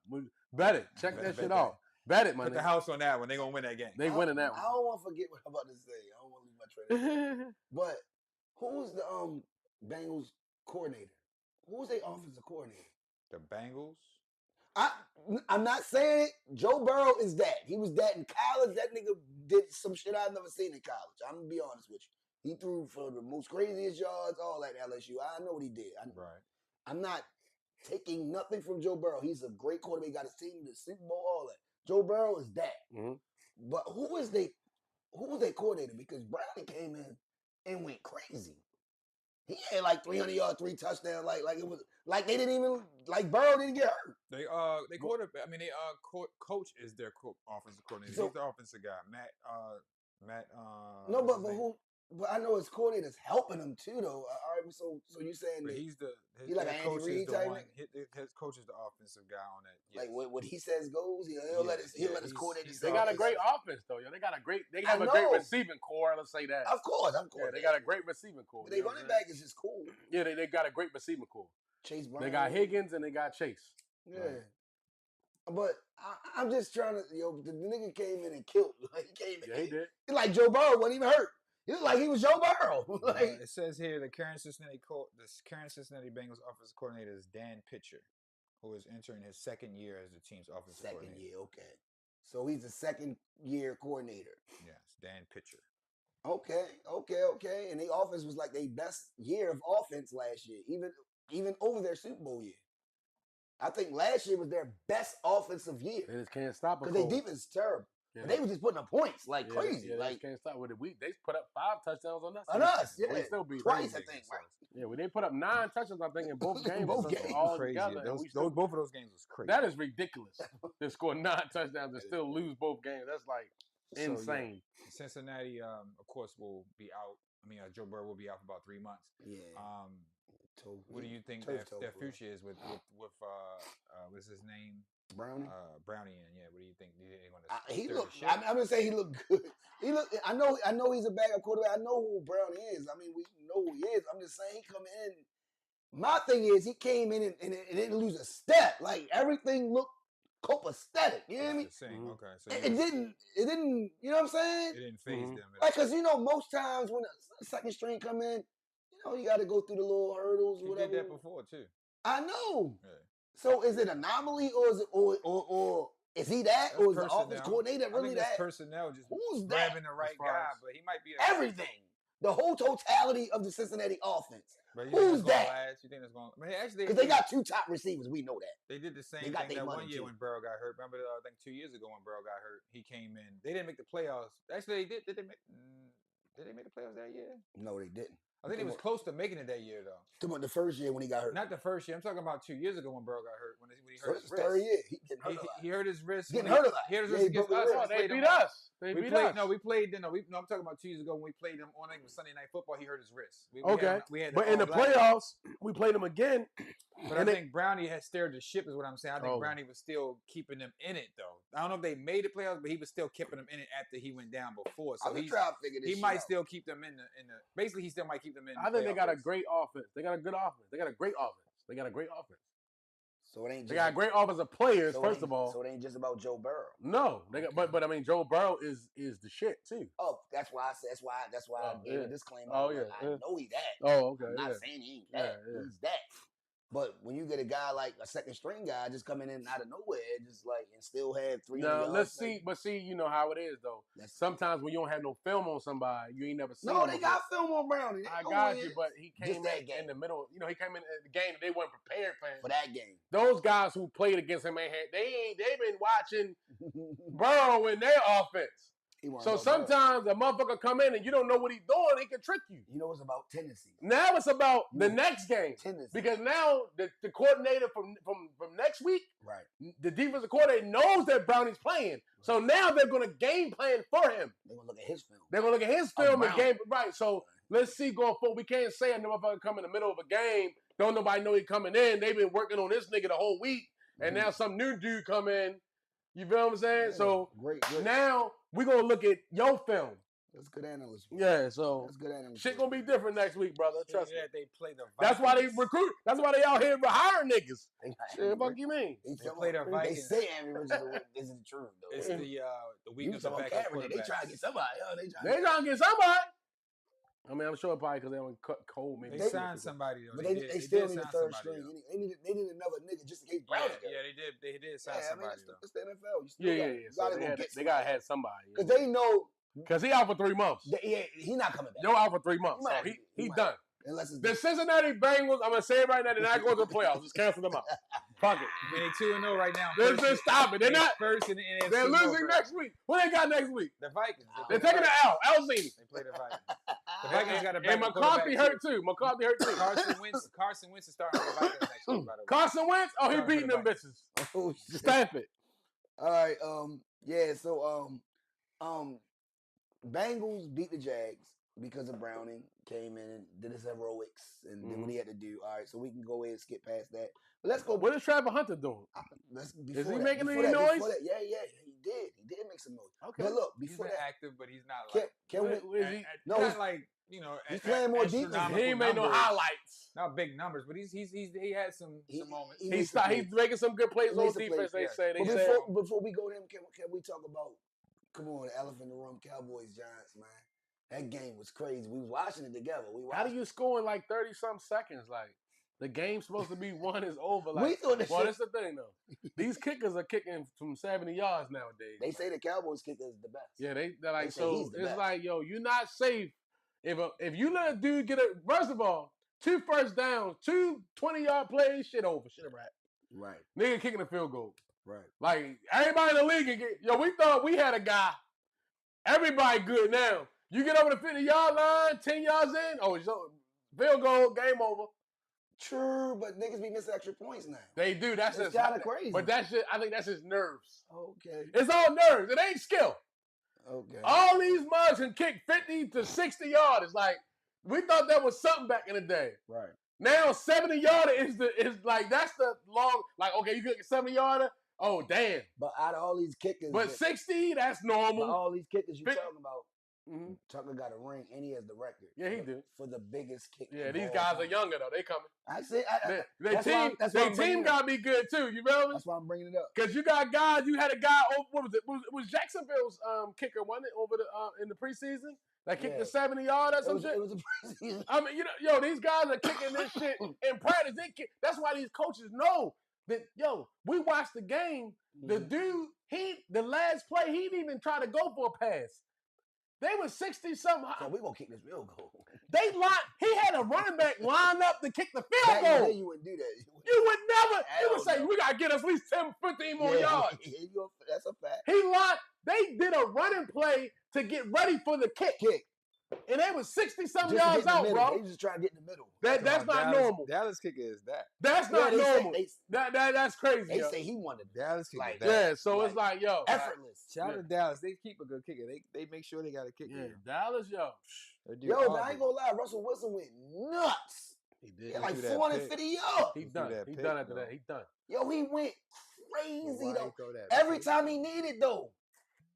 Bet it. Check that shit off. Bet it, man. Put the house on that one. They're gonna win that game. They winning that one. I don't want to forget what I'm about to say. I don't want to lose my train of thought. But who's the Bengals coordinator? Who's their offensive coordinator? The Bengals? I'm not saying it. Joe Burrow is that. He was that in college. That nigga did some shit I've never seen in college. I'm going to be honest with you. He threw for the most craziest yards, all that LSU. I know what he did. I'm not taking nothing from Joe Burrow. He's a great quarterback. He got his team to the Super Bowl, all that. Joe Burrow is that. Mm-hmm. But who was their coordinator? Because Browning came in and went crazy. He had like 300 yards, 3 touchdowns. Like it was like they didn't even Burrow didn't get hurt. They quarterback. I mean, coach is their offensive coordinator. He's the offensive guy, Matt. No, but who? But I know his coordinator's helping him too, though. All right, so you saying that he's like an Andy Reid type? His coach is the offensive guy on that. Like Yes. what he says goes. He'll let his coordinator. They got a great offense though, yo. They have a great receiving core. Let's say that. Of course. Yeah, they got a great receiving core. But their running back is just cool. Yeah, they got a great receiving core. Chase Brown. They got Higgins and they got Chase. Yeah. Right. But I'm just trying to, the nigga came in and killed. Like, he came in. Yeah, he did. It's like Joe Burrow wasn't even hurt. It was like he was Joe Burrow. It says here the current Cincinnati Bengals offensive coordinator is Dan Pitcher, who is entering his second year as the team's offensive coordinator. Second year, okay. So he's a second-year coordinator. Yes, Dan Pitcher. Okay. And the offense was like their best year of offense last year, even over their Super Bowl year. I think last year was their best offensive year. They just can't stop it. Because their defense is terrible. Yeah. But they were just putting up points like crazy. Yeah, like, they can't stop with it. They put up 5 touchdowns on us. On us, yeah. We still beat twice, I think. Right? Yeah, when they put up 9 touchdowns, I think, in both games. Both games. All crazy. Together, both of those games was crazy. That is ridiculous. To score 9 touchdowns and still lose both games. That's like insane. Yeah. Cincinnati, of course, will be out. I mean, Joe Burrow will be out for about 3 months. Yeah. What do you think their future is with what's his name? Brownie. Brownie. Yeah. What do you think? I'm gonna say he looked good. I know he's a backup quarterback. I know who Brownie is. I mean, we know who he is. I'm just saying he come in. My thing is he came in and didn't lose a step. Like everything looked copacetic. You know what I mean? Okay. So it didn't. You know what I'm saying? It didn't phase them. Like, cause most times when a second string come in, you got to go through the little hurdles or whatever. He did that before too. I know. Yeah. So is it anomaly or is it or Is he that, That's or is the personnel. offense coordinator I really think that's that? personnel just Who's that? grabbing the right As far guy, as- but he might be Everything. The whole totality of the Cincinnati offense. But you Who's think that's that? gonna last? You think that's going? I mean, actually, Because they got 2 top receivers. We know that. They did the same They got thing their that money, one year too. when Burrow got hurt. Remember, I think 2 years ago when Burrow got hurt, he came in. They didn't make the playoffs. Actually, they did. Did they make? Did they make the playoffs that year? No, they didn't. I think it was close to making it that year, though. Talking about the first year when he got hurt. Not the first year. I'm talking about 2 years ago when Burrow got hurt. When he So hurt it's his the wrist. third year. He getting hurt a lot. He hurt his wrist. Getting when hurt a lot. He hurt his Yeah, wrist he against broke us. his Oh, wrist. they played beat him on- us. They We beat played. us. No, we played. No, I'm talking about 2 years ago when we played him on Sunday Night Football. He hurt his wrist. Okay. We had But in the all-black. playoffs, we played them again. But And I think Brownie had steered the ship, is what I'm saying. I think Oh. Brownie was still keeping them in it, though. I don't know if they made the playoffs, but he was still keeping them in it after he went down before. So I'm just trying to figure this he shit might out. still keep them in the. Basically, he still might keep them in. I think they got a great offense. They got a good offense. They got a great offense. They got a great offense. So it ain't They just got great offensive players, so it first ain't- of all. So it ain't just about Joe Burrow. No, they got, but I mean, Joe Burrow is the shit too. Oh, that's why I said that's why I Oh, gave yeah. a disclaimer. Oh, Like, yeah, I yeah. know he that. Oh, okay. I'm not Yeah. saying he ain't that. Yeah, yeah. He's that. But when you get a guy like a second string guy just coming in out of nowhere, just like and still have 300 Now yards. let's like, see, but see, you know how it is though. That's- Sometimes when you don't have no film on somebody, you ain't never seen. No, them they before. got film on Brownie. They I know got he you, is. but he Just came that in game. the middle. You know, he came in the game that they weren't prepared for. For that game. Those guys who played against him ain't had. They've been watching Burrow in their offense. He wasn't So no Burrow. sometimes a motherfucker come in and you don't know what he's doing. He can trick you. You know it's about tendency. Now it's about the Yeah. next game Tendency. because now the coordinator from next week, Right. the defensive coordinator knows that Brownie's playing. So now they're going to game plan for him. They're gonna look at his film. They're going to look at his film and Around. game. Right. So let's see going forward. We can't say a motherfucker come in the middle of a game. Don't nobody know he coming in. They've been working on this nigga the whole week. And now some new dude come in. You feel what I'm saying? Yeah, So great. now we're going to look at your film. That's good analysis. Yeah. So That's good analysis. shit going to be different next week, brother. Trust me. that they play the. That's why they Vikings. recruit. That's why they out here hiring niggas. They got Shit, Henry fuck Rich- you mean? They, They play the they Vikings. say Henry Rich is the truth though. It's They- the week you of the talking backup Kaepernick, they quarterbacks. trying to get somebody. Oh, they trying. They trying to get somebody. I mean, I'm sure probably because they don't cut cold. Maybe They signed somebody though. But They, they did, still did need a sign third somebody, string. though. They need another nigga just in case Yeah, Brown yeah, they did. They did sign Yeah, I mean, somebody though. it's the NFL. You still Yeah. You So gotta they, go had, get they gotta have somebody. because they know Because he out for 3 months. he not coming back Yo out for 3 months. He might So be. he He done. unless it's The Cincinnati Bengals, I'm gonna say it right now, they're not going to the playoffs. Just cancel them out. Fuck it. I mean, they 2-0 right now. Let's just stop it. They're not. first in the NFC. They're losing North. next week. What they got next week? The Vikings. They're taking the L. Alzini. They play the Vikings. The Vikings got a And backup McCarthy quarterback, hurt too. McCarthy hurt too. Carson Wentz is starting for the Vikings next week, by the way. Carson Wentz? Oh, he Starting for beating the them Vikings. bitches. Oh, shit. Stamp it. All right. Yeah. So Bengals beat the Jags because of Browning came in and did his heroics and did what he had to do. All right. So we can go ahead and skip past that. But let's go. What is Trevor Hunter doing? Let's he before that, making before any that, noise? before that, yeah, he did. He did make some noise. Okay. But look, He's before been that, active, but he's not can, like. can we? What is he? No, not he's- like he's playing more defense. astronomical He ain't made no numbers. highlights. Not big numbers, but he had some moments. he- He's needs to play. he's making some good plays He on needs to defense. play, They yes. say. They But say. before we go there, can we talk about? Come on, the elephant in the room, Cowboys Giants, man. That game was crazy. We was watching it together. How do you score in like 30-some seconds? Like the game's supposed to be one is over. Like, We thought that well, shit- that's the thing though. These kickers are kicking from 70 yards nowadays. They say the Cowboys kicker is the best. Yeah, they're like, They say so he's the it's best. like, yo, you're not safe. If you let a dude get a, first of all, 2 first downs, 2 20-yard plays, shit over. Shit a wrap. Right, Nigga kicking a field goal. right. Like, everybody in the league can get, yo, we thought we had a guy. Everybody good now. You get over the 50-yard line, 10 yards in, oh, it's field goal, game over. True, but niggas be missing extra points now. They do. That's It's just kinda crazy. But that's just, I think that's his nerves. Okay, It's all nerves. It ain't skill. okay. All these mugs can kick 50 to 60 yards. It's like, we thought that was something back in the day. Right. Now 70-yarder is like, that's the long, like, okay, you get a 70-yarder? Oh, damn. But out of all these kickers, But 60, that's normal. all these kickers you Fif- talking about, Mhm. Tucker got a ring and he has the record. Yeah, he for- do. for the biggest kick. Yeah, of these all guys time. are younger, though. They coming. I see. They that's why- team, that's why they I'm bringing team it up. got to be good, too. You feel me? That's why I'm bringing it up. Because you got guys, you had a guy, what was it? It was Jacksonville's kicker, wasn't it, over the in the preseason? That kicked Yeah. the 70-yard or It some was, shit? it was a preseason. I mean, you know, yo, these guys are kicking this shit in practice. That's why these coaches know. we watched the game. The dude, the last play, he didn't even try to go for a pass. They were 60-something. So we gonna kick this field goal. He had a running back line up to kick the field goal. Then you wouldn't do that. You would never. You would say, we got to get us at least 10, 15 more yards. That's a fact. They did a running play to get ready for the kick. And they was 60-something yards out, bro. They just trying to get in the middle. That's not normal. Dallas kicker is that. That's not normal. That's crazy. They say he wanted Dallas kicker. Like, yeah, so it's like, yo. Effortless. Shout out to Dallas. They keep a good kicker. They make sure they got a kicker. Yeah, Dallas, yo. Yo, man, I ain't gonna lie. Russell Wilson went nuts. He did. Yeah, like 450 yards. He done after that. He done. Yo, he went crazy, though. Every time he needed, though.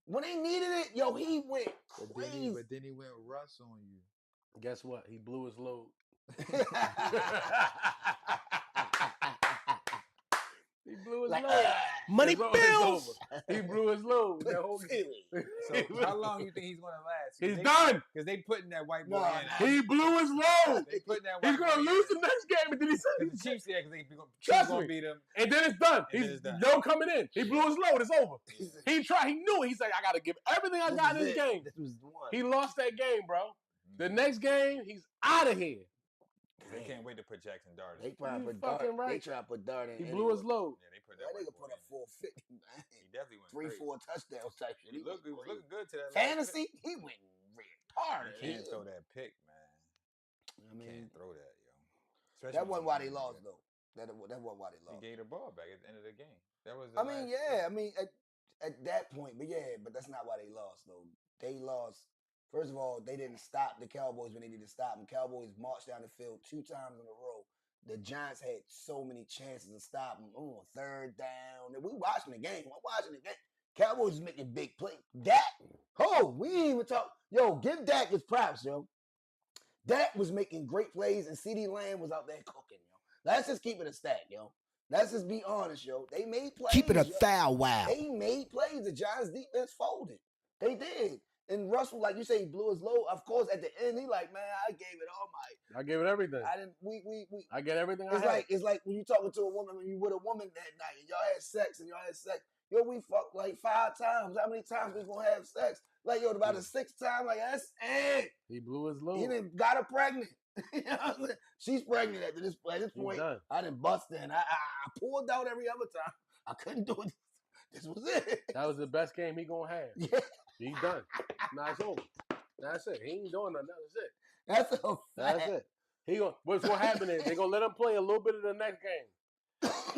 When they needed it, yo, he went crazy. But then he went Russ on you. Guess what? He blew his load. He blew his load. Money bills. He blew his load. So how long do you think he's going to last? He's done. Because they putting that white boy in. He blew his load. They putting that white He's going to lose the next game. And then he said, the Chiefs, because they going to beat him. And then it's done. He's no coming in. He blew his load. It's over. He tried. He knew it. He's like, I got to give everything I got in this game. This was the one. He lost that game, bro. The next game, he's out of here. They can't wait to put Jackson Dart in. They try to put Dart. Right. They try to put Dart in. He blew his load. Yeah, they put that nigga put up 450. Man. He definitely went 3-4 touchdowns type shit. He was looking good to that. Fantasy, he went retarded. You can't throw that pick, man. I mean, can't throw that, yo. Especially that wasn't why they lost, though. That wasn't why they lost. He gave the ball back at the end of the game. That was. I mean, at that point, but that's not why they lost, though. They lost. First of all, they didn't stop the Cowboys when they needed to stop them. Cowboys marched down the field 2 times in a row. The Giants had so many chances to stop them. Oh, 3rd down. We watching the game. I'm watching the game. Cowboys is making big plays. Dak, we ain't even talk. Yo, give Dak his props, yo. Dak was making great plays, and CeeDee Lamb was out there cooking, yo. Let's just keep it a stack, yo. Let's just be honest, yo. They made plays. Keep it a foul wow. They made plays. The Giants defense folded. They did. And Russell, like you say, he blew his load. Of course, at the end, he like, man, I gave it all my. I gave it everything. I didn't. I get everything. It's like when you talking to a woman, when you with a woman that night, and y'all had sex. Yo, we fucked like 5 times. How many times we gonna have sex? Like, yo, about the 6th time. Like, that's it. He blew his load. He done got her pregnant. You know what I'm saying? She's pregnant at this point. I didn't bust in. I pulled out every other time. I couldn't do it. This was it. That was the best game he gonna have. Yeah. He's done. Now it's over. That's it. He ain't doing nothing. That's it. That's it. What's gonna happen is they're gonna let him play a little bit of the next game.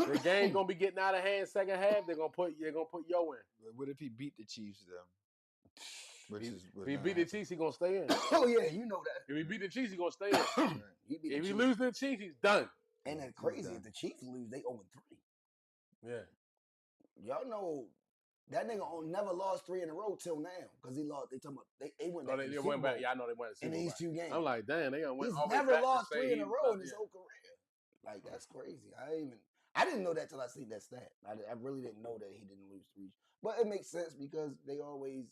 The game gonna be getting out of hand second half. They're gonna put Yo in. What if he beat the Chiefs though? If he beat the Chiefs, he gonna stay in. Oh yeah, you know that. If he beat the Chiefs, he gonna stay in. If he loses the Chiefs, he's done. And then crazy, if the Chiefs lose, they 0-3. Yeah. Y'all know that nigga never lost 3 in a row till now because he lost. They talking about they went. Oh, they went back. Yeah, I know they went in these 2 games. I'm like, damn, they gonna win. He's never lost 3 in a row in his whole career. Like that's crazy. I didn't know that till I seen that stat. I really didn't know that he didn't lose 3. But it makes sense because they always,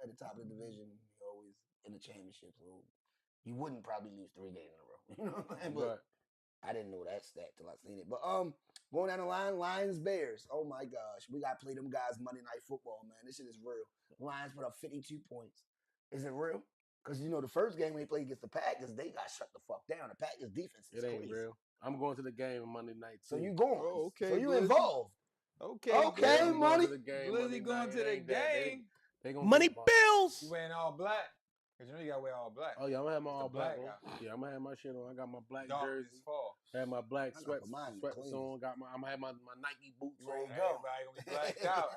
at the top of the division, always in the championship. So you wouldn't probably lose 3 games in a row. You know what I'm saying? But I didn't know that stat till I seen it. But going down the line, Lions, Bears. Oh my gosh. We gotta play them guys Monday Night Football, man. This shit is real. Lions put up 52 points. Is it real? Because the first game when they played against the Packers, they got shut the fuck down. The Packers defense is crazy. It ain't real. I'm going to the game on Monday night too. So you going. Oh, okay. So you involved. Okay, money. Glizzy going to the game. They gonna Money bills. You wearing all black. Because you gotta wear all black. Oh yeah, I'm gonna have my all black black on. Yeah, I'm gonna have my shit on. I got my black Dog jersey. fall. Have my black sweats on. I'm gonna have my Nike boots on. Everybody gonna be blacked out.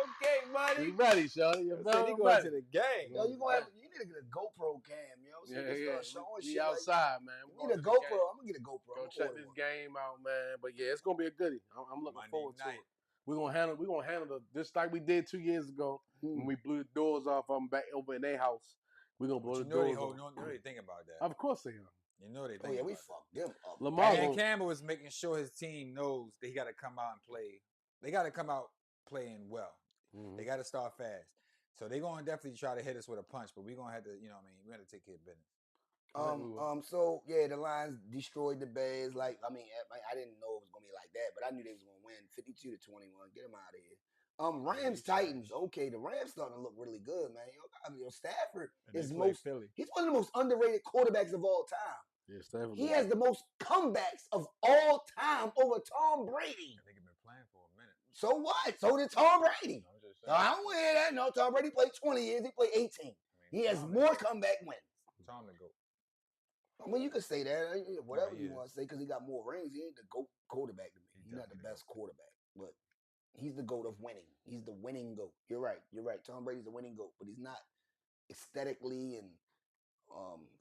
Okay, buddy. You ready, Shawty? You going to the game. Yo, you need to get a GoPro cam, yo. So yeah. Showing We shit outside, man. We need a GoPro. I'm gonna get a GoPro. Go check this game out, man. But yeah, it's gonna be a goodie. I'm looking forward to it. We're gonna handle just like we did 2 years ago when we blew the doors off them back over in their house. We're gonna blow the doors off. You know they think about that. Of course they are. You know they think. Oh yeah, we fucked them up. Lamar and Campbell was making sure his team knows that he got to come out and play. They got to come out playing well. Mm-hmm. They got to start fast. So they're gonna definitely try to hit us with a punch, but we're gonna have to, we're gonna take care of business. So yeah, the Lions destroyed the Bears. Like, I mean, I didn't know it was gonna be like that, but I knew they was gonna win 52-21. Get them out of here. Rams Titans. Okay, the Rams starting to look really good, man. Stafford is he's one of the most underrated quarterbacks of all time. Yeah, Stafford. He has the most comebacks of all time over Tom Brady. I think he's been playing for a minute. So what? So did Tom Brady. No, I don't want to hear that. No, Tom Brady played 20 years. He played 18. He has more comeback wins. Tom the GOAT. I mean, you could say that. Whatever you want to say, because he got more rings. He ain't the GOAT quarterback to me. He's not the best quarterback, but he's the GOAT of winning. He's the winning GOAT. You're right. Tom Brady's the winning GOAT, but he's not aesthetically and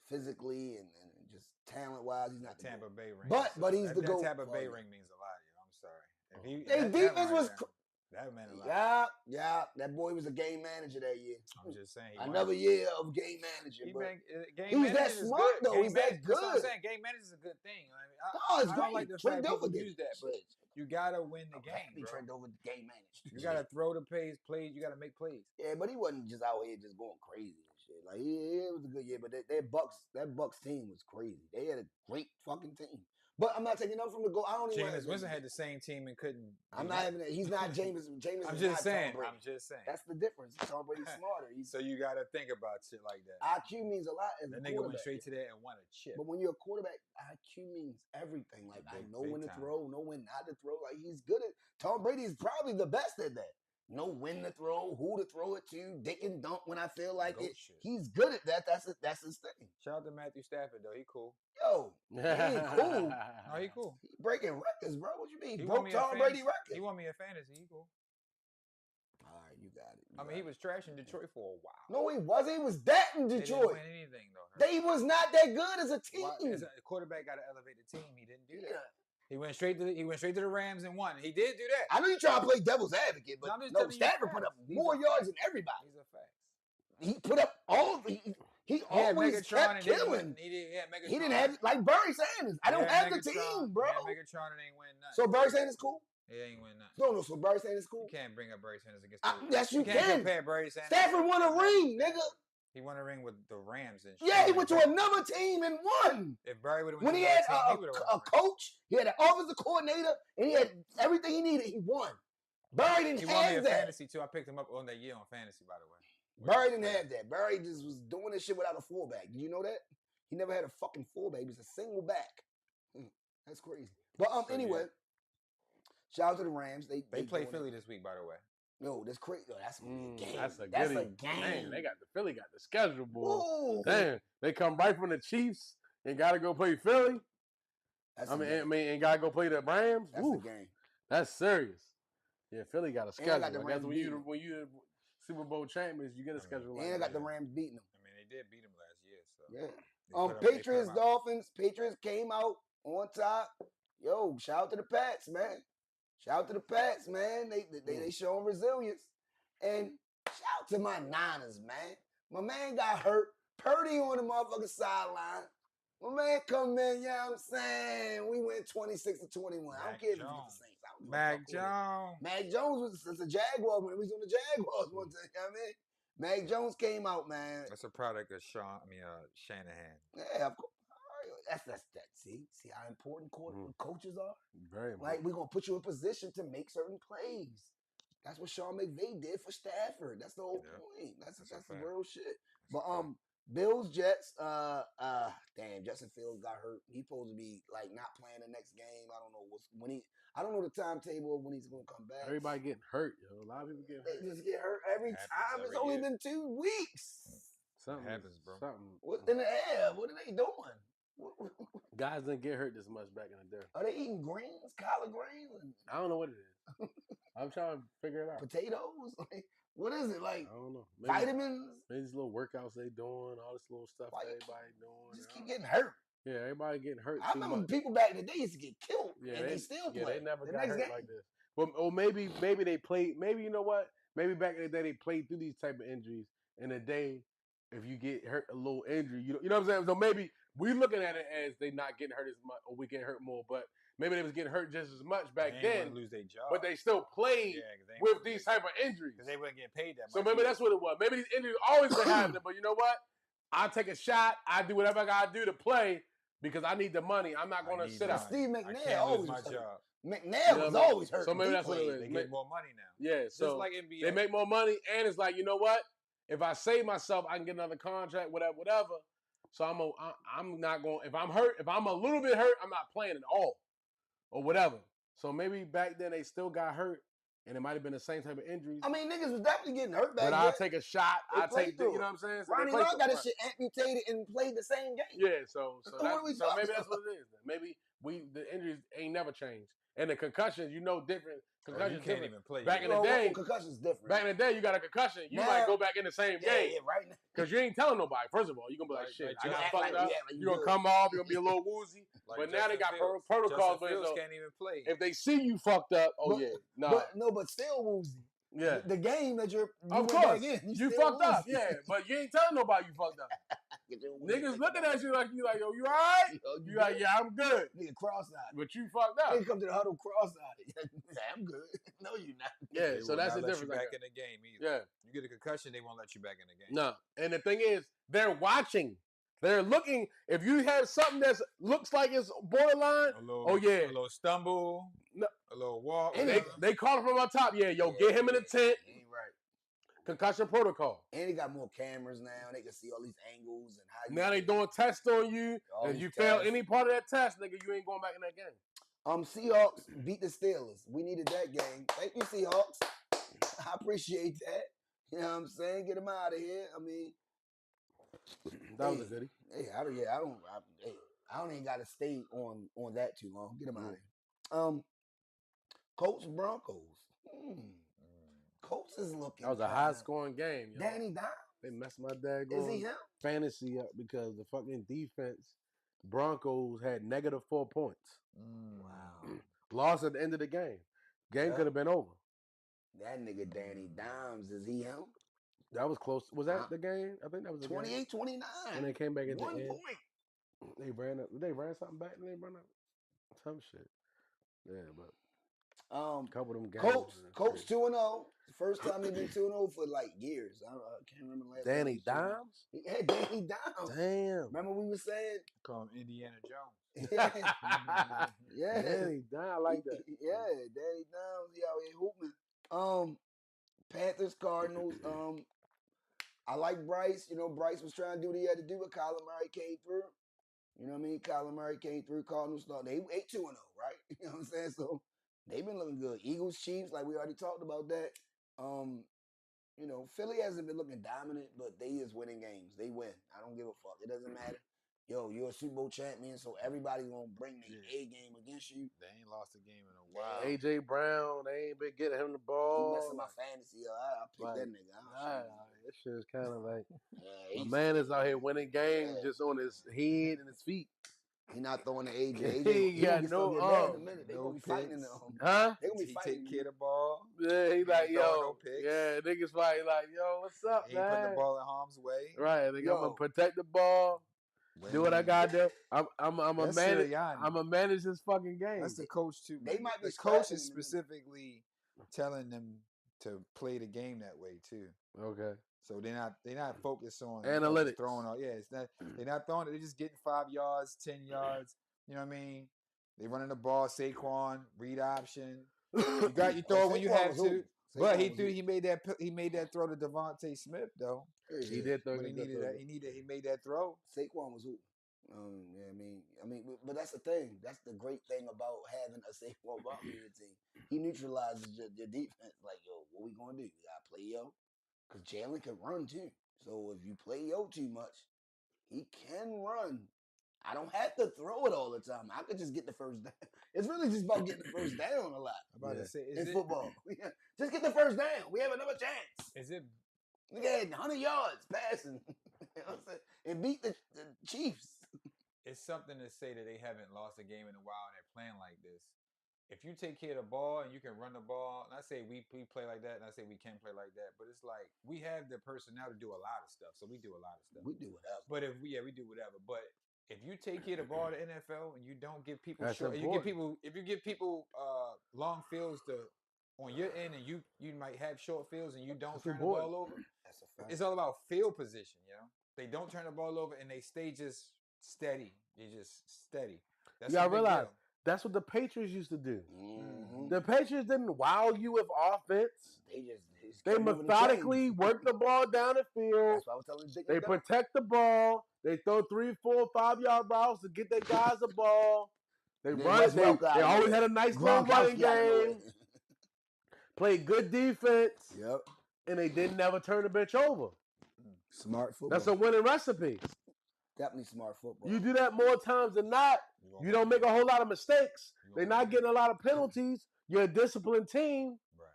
physically and just talent-wise. He's not the Tampa GOAT. Bay ring. But he's the GOAT. Tampa Bay ring means a lot. I'm sorry. Their defense was... That meant a lot. Yeah. That boy was a game manager that year. I'm just saying. Another year of game manager. He's that smart, though. He's that good. That's what I'm saying. Game manager is a good thing. I don't like the fact people use that, but you got to win the game, bro. Trent over the game manager. You got to throw the plays. You got to make plays. Yeah, but he wasn't just out here just going crazy and shit. Like, it was a good year, but that Bucks team was crazy. They had a great fucking team. But I'm not taking nothing from the goal. I don't even. Jameis Winston had the same team and couldn't. I'm not having that. He's not Jameis. Jameis I'm is just not saying. Tom Brady. I'm just saying. That's the difference. Tom Brady's smarter. So you got to think about shit like that. IQ means a lot as a quarterback. That nigga went straight to that and won a chip. But when you're a quarterback, IQ means everything. Like, I know when to throw, know when not to throw. Like, he's good at. Tom Brady is probably the best at that. Know when to throw, who to throw it to, dick and dunk when I feel like it. Shit. He's good at that. That's his thing. Shout out to Matthew Stafford though. He cool. Yo, he ain't cool. No, he cool. He breaking records, bro. What you mean? He broke Tom Brady record. He won me a fantasy. He cool. All right, you got it. I mean, he was trash in Detroit for a while. No, he wasn't. He was that in Detroit. They didn't win anything though. They was not that good as a team. As a quarterback got to elevate the team. He didn't do that. Yeah. He went straight to the Rams and won. He did do that. I know you try to play devil's advocate, but no, Stafford put up more yards than everybody. These are facts. He put up all. He always kept killing. He didn't have like Barry Sanders. I don't have the team, bro. Megatron ain't win nothing. So Barry Sanders cool. He ain't win nothing. No. So Barry Sanders cool. You can't bring up Barry Sanders against. Yes, you can't compare Barry Sanders. Stafford won a ring, nigga. He won a ring with the Rams and shit. Yeah, he went to another team and won. If Barry would have when he had a coach, he had an offensive coordinator, and he had everything he needed, he won. Barry didn't have that. He won me a fantasy too. I picked him up on that year on fantasy, by the way. Barry didn't have that. Barry just was doing this shit without a fullback. Did you know that? He never had a fucking fullback. He was a single back. That's crazy. But anyway, shout out to the Rams. They play Philly this week, by the way. No, that's crazy. That's a game. That's a game. Man, Philly got the schedule, boy. Damn, they come right from the Chiefs and gotta go play Philly. And gotta go play the Rams. That's a game. That's serious. Yeah, Philly got a schedule. I guess when you Super Bowl champions, you get a schedule. And I got the Rams beating them. I mean, they did beat them last year. So yeah. Patriots, Dolphins. Patriots came out on top. Yo, shout out to the Pats, man. Shout out to the Pats, man. They showing resilience. And shout out to my Niners, man. My man got hurt. Purdy on the motherfucking sideline. My man come in, you know what I'm saying? We went 26-21. I don't care if it's the Saints. Mac Jones. Mac Jones was a Jaguar when he was on the Jaguars one time. You know what I mean? Mac Jones came out, man. That's a product of Shanahan. Yeah, of course. That's see how important coaches are. Very important. Like, we're gonna put you in position to make certain plays. That's what Sean McVay did for Stafford. That's the whole point. That's the real shit. But Bills, Jets, damn, Justin Fields got hurt. He's supposed to be like not playing the next game. I don't know I don't know the timetable of when he's gonna come back. Everybody getting hurt, yo. A lot of people get hurt. They just get hurt every time. It's only been 2 weeks. Something happens, bro. What in the air? What are they doing? Guys didn't get hurt this much back in the day. Are they eating greens, collard greens? I don't know what it is. I'm trying to figure it out. Potatoes? What is it like? I don't know. Vitamins? Maybe these little workouts they doing, all this little stuff everybody doing. Just keep getting hurt. Yeah, everybody getting hurt. I remember people back in the day used to get killed, and they still play. Yeah, they never got hurt like this. Or maybe they played. Maybe you know what? Maybe back in the day they played through these type of injuries. In the day, if you get hurt a little injury, you know what I'm saying. So maybe we looking at it as they not getting hurt as much, or we getting hurt more. But maybe they was getting hurt just as much back then. Lose their job, but they still played with these type of injuries because they weren't getting paid that much. So maybe that's what it was. Maybe these injuries always been happening, but you know what? I take a shot. I do whatever I gotta do to play because I need the money. I'm not gonna sit out. Steve I McNair can't always lose my was hurt. job. McNair was always hurt. So maybe that's what it is. They get more money now. Yeah, so just like NBA. they make more money, and it's like, you know what? If I save myself, I can get another contract, whatever. So I'm not going. If I'm hurt, if I'm a little bit hurt, I'm not playing at all, or whatever. So maybe back then they still got hurt, and it might have been the same type of injuries. I mean, niggas was definitely getting hurt back then. But I'll take a shot. They I'll take the, you know what I'm saying? So Ronnie Lott got his shit amputated and played the same game. Yeah, so maybe that's about? what it is. Then. Maybe the injuries ain't never changed, and the concussions, different. Concussions you can't even play. Back in the day, concussions different. Back in the day, you got a concussion, you might go back in the same game. Yeah, right now. Because you ain't telling nobody. First of all, you're going to be like, shit, I got fucked up. You're going to come off, you're going to be a little woozy. But now they got protocols. Fields can't even play. If they see you fucked up, But still woozy. Yeah. The game that you of course. You fucked up, yeah. But you ain't telling nobody you fucked up. Niggas looking at you like, yo, you all right? You like, yeah, I'm good. Nigga cross-eyed. But you fucked up. Nigga come to the huddle cross-eyed. I'm good. No, you not. Yeah, so that's the difference. Back in the game either. Yeah. You get a concussion, they won't let you back in the game. No. And the thing is, they're watching. They're looking. If you have something that looks like it's borderline, a little stumble, a little walk. And they call it from on top. Yeah, get him in the tent. Ain't right. Concussion protocol. And they got more cameras now. They can see all these angles and how. Now they doing tests on you. If you fail any part of that test, nigga, you ain't going back in that game. Seahawks beat the Steelers. We needed that game. Thank you, Seahawks. I appreciate that. You know what I'm saying? Get them out of here. I mean, that was a goodie. Hey, I don't even got to stay on that too long. Get them out of here. Colts Broncos. Colts is looking. That was a high-scoring game. Yo. Danny Dimes. They messed my dad Is he him? fantasy up because the fucking defense, Broncos had -4 points. Wow. Lost at the end of the game. Game could have been over. That nigga Danny Dimes, is he him? That was close. Was that the game? I think that was the 28-29. And they came back at the end. 1 point. They ran something back and they ran up some shit. Yeah, but couple of them games. Colts 2-0. First time they've been 2-0 for like years. I can't remember last. Danny Dimes? Yeah, Danny Dimes. Damn. Remember we were saying? Call him Indiana Jones. Yeah. Danny Dimes. I like that. Yeah, Danny Dimes. He out here hooping. Panthers, Cardinals. I like Bryce. Bryce was trying to do what he had to do, but Kyler Murray came through. You know what I mean? Kyler Murray came through. Cardinals started. They 2-0, right? You know what I'm saying? So they've been looking good. Eagles, Chiefs, like we already talked about that. Philly hasn't been looking dominant, but they is winning games. They win. I don't give a fuck. It doesn't matter. Yo, you're a Super Bowl champion, so everybody's gonna bring their A game against you. They ain't lost a game in a while. AJ Brown, they ain't been getting him the ball. He messing my fantasy up. I picked that nigga. This shit is kind of like a man is out here winning games just on his head and his feet. He not throwing the AJ. He got no arm. They gonna be fighting in the Huh? They gonna be fighting. He take care of the ball. Yeah, he like, yo. No picks. Yeah, niggas fighting like, yo, what's up, he man? He put the ball in harm's way. Right, nigga, I'm gonna protect the ball. Do what I gotta do. I'm a manage. I'm a manage this fucking game. That's the coach too. They might be. The coach is specifically telling them to play the game that way too. Okay. So they're not focused on analytics. Throwing all. Yeah, it's not. They're not throwing it. They're just getting 5 yards, 10 yards. You know what I mean? They running the ball. Saquon read option. You throw it when you have to. But he made that throw to Devontae Smith though. He did throw. He made that throw. Saquon was who? Yeah, I mean, but that's the thing. That's the great thing about having a Saquon Barkley in the team. He neutralizes your defense. Like, yo, what we gonna do? We gotta play yo, because Jalen can run too. So if you play yo too much, he can run. I don't have to throw it all the time. I could just get the first down. It's really just about getting the first down a lot. I'm about to say, in football, just get the first down. We have another chance. Is it? We had 100 yards passing, you know what I'm saying? And beat the Chiefs. It's something to say that they haven't lost a game in a while and they're playing like this. If you take care of the ball and you can run the ball, and I say we play like that, and I say we can play like that, but it's like we have the personnel to do a lot of stuff, so we do a lot of stuff. We do whatever. But we do whatever. But if you take care of the ball to NFL and you don't give people if you give people long fields to on your end and you might have short fields and you don't That's turn the important. ball over. That's a fact. It's all about field position, you know. They don't turn the ball over and they stay just steady. You're just steady. That's You a gotta big realize deal. that's what the Patriots used to do. Mm-hmm. The Patriots didn't wow you with offense. They They kept moving the methodically chains. work the ball down the field. That's why I was telling Dick. They protect the ball. They throw 3, 4, 5 yard routes to get their guys the ball. They Then run. Wes They Welker out of always nowhere. had a nice little running Gronkowski out of nowhere. game. Played good defense. Yep. And they didn't never turn the bench over. Smart football. That's a winning recipe. Definitely smart football. You do that more times than not, you don't make a whole lot of mistakes. They're not getting a lot of penalties. You're a disciplined team. Right.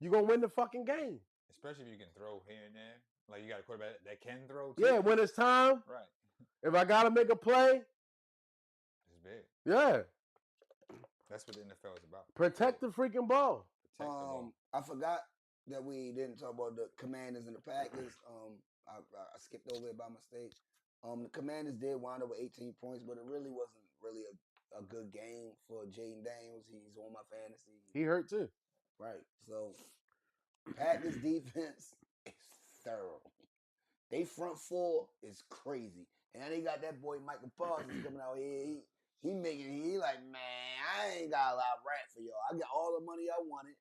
You're going to win the fucking game. Especially if you can throw here and there. Like you got a quarterback that can throw too. Yeah, when it's time. Right. If I got to make a play. It's big. Yeah. That's what the NFL is about. Protect the freaking ball. Protect the ball. I forgot that we didn't talk about the Commanders and the Packers. I skipped over it by mistake. The Commanders did wind up with 18 points, but it really wasn't really a good game for Jaden Daniels. He's on my fantasy. He hurt too. Right. So Packers defense is thorough. They front four is crazy. And they got that boy Michael Parsons coming out here. He like, man, I ain't got a lot of rap for y'all. I got all the money I wanted.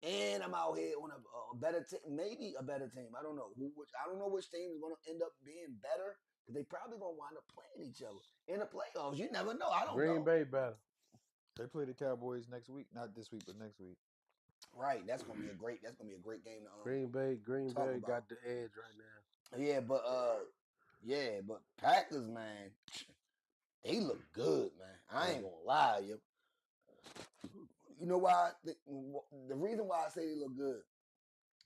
And I'm out here on a better team, maybe a better team. I don't know I don't know which team is going to end up being better. Because they probably going to wind up playing each other in the playoffs. You never know. I don't know. Green Bay better. They play the Cowboys next week. Not this week, but next week. Right. That's gonna be a great game to Green Bay about. got the edge right now. Yeah, but Packers, man, they look good, man. I ain't gonna lie, yo. You know why? The reason why I say they look good,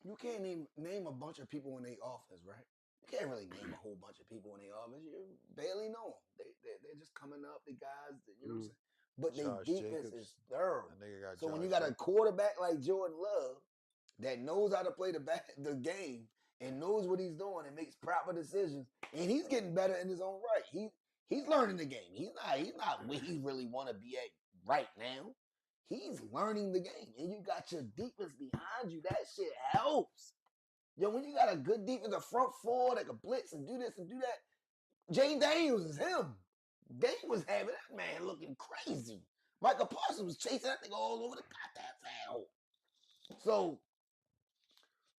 you can't name a bunch of people in their office, right? You can't really name a whole bunch of people in their office. You barely know them. They're just coming up, the guys, you know what I'm saying? But their defense is thorough. So when you got a quarterback like Jordan Love that knows how to play the game and knows what he's doing and makes proper decisions, and he's getting better in his own right. He's learning the game. He's not where he really want to be at right now. He's learning the game, and you got your defense behind you. That shit helps. Yo, when you got a good defense, a front four that can blitz and do this and do that, Jaden Daniels is him. They was having that man looking crazy. Michael Parsons was chasing that thing all over the goddamn field. So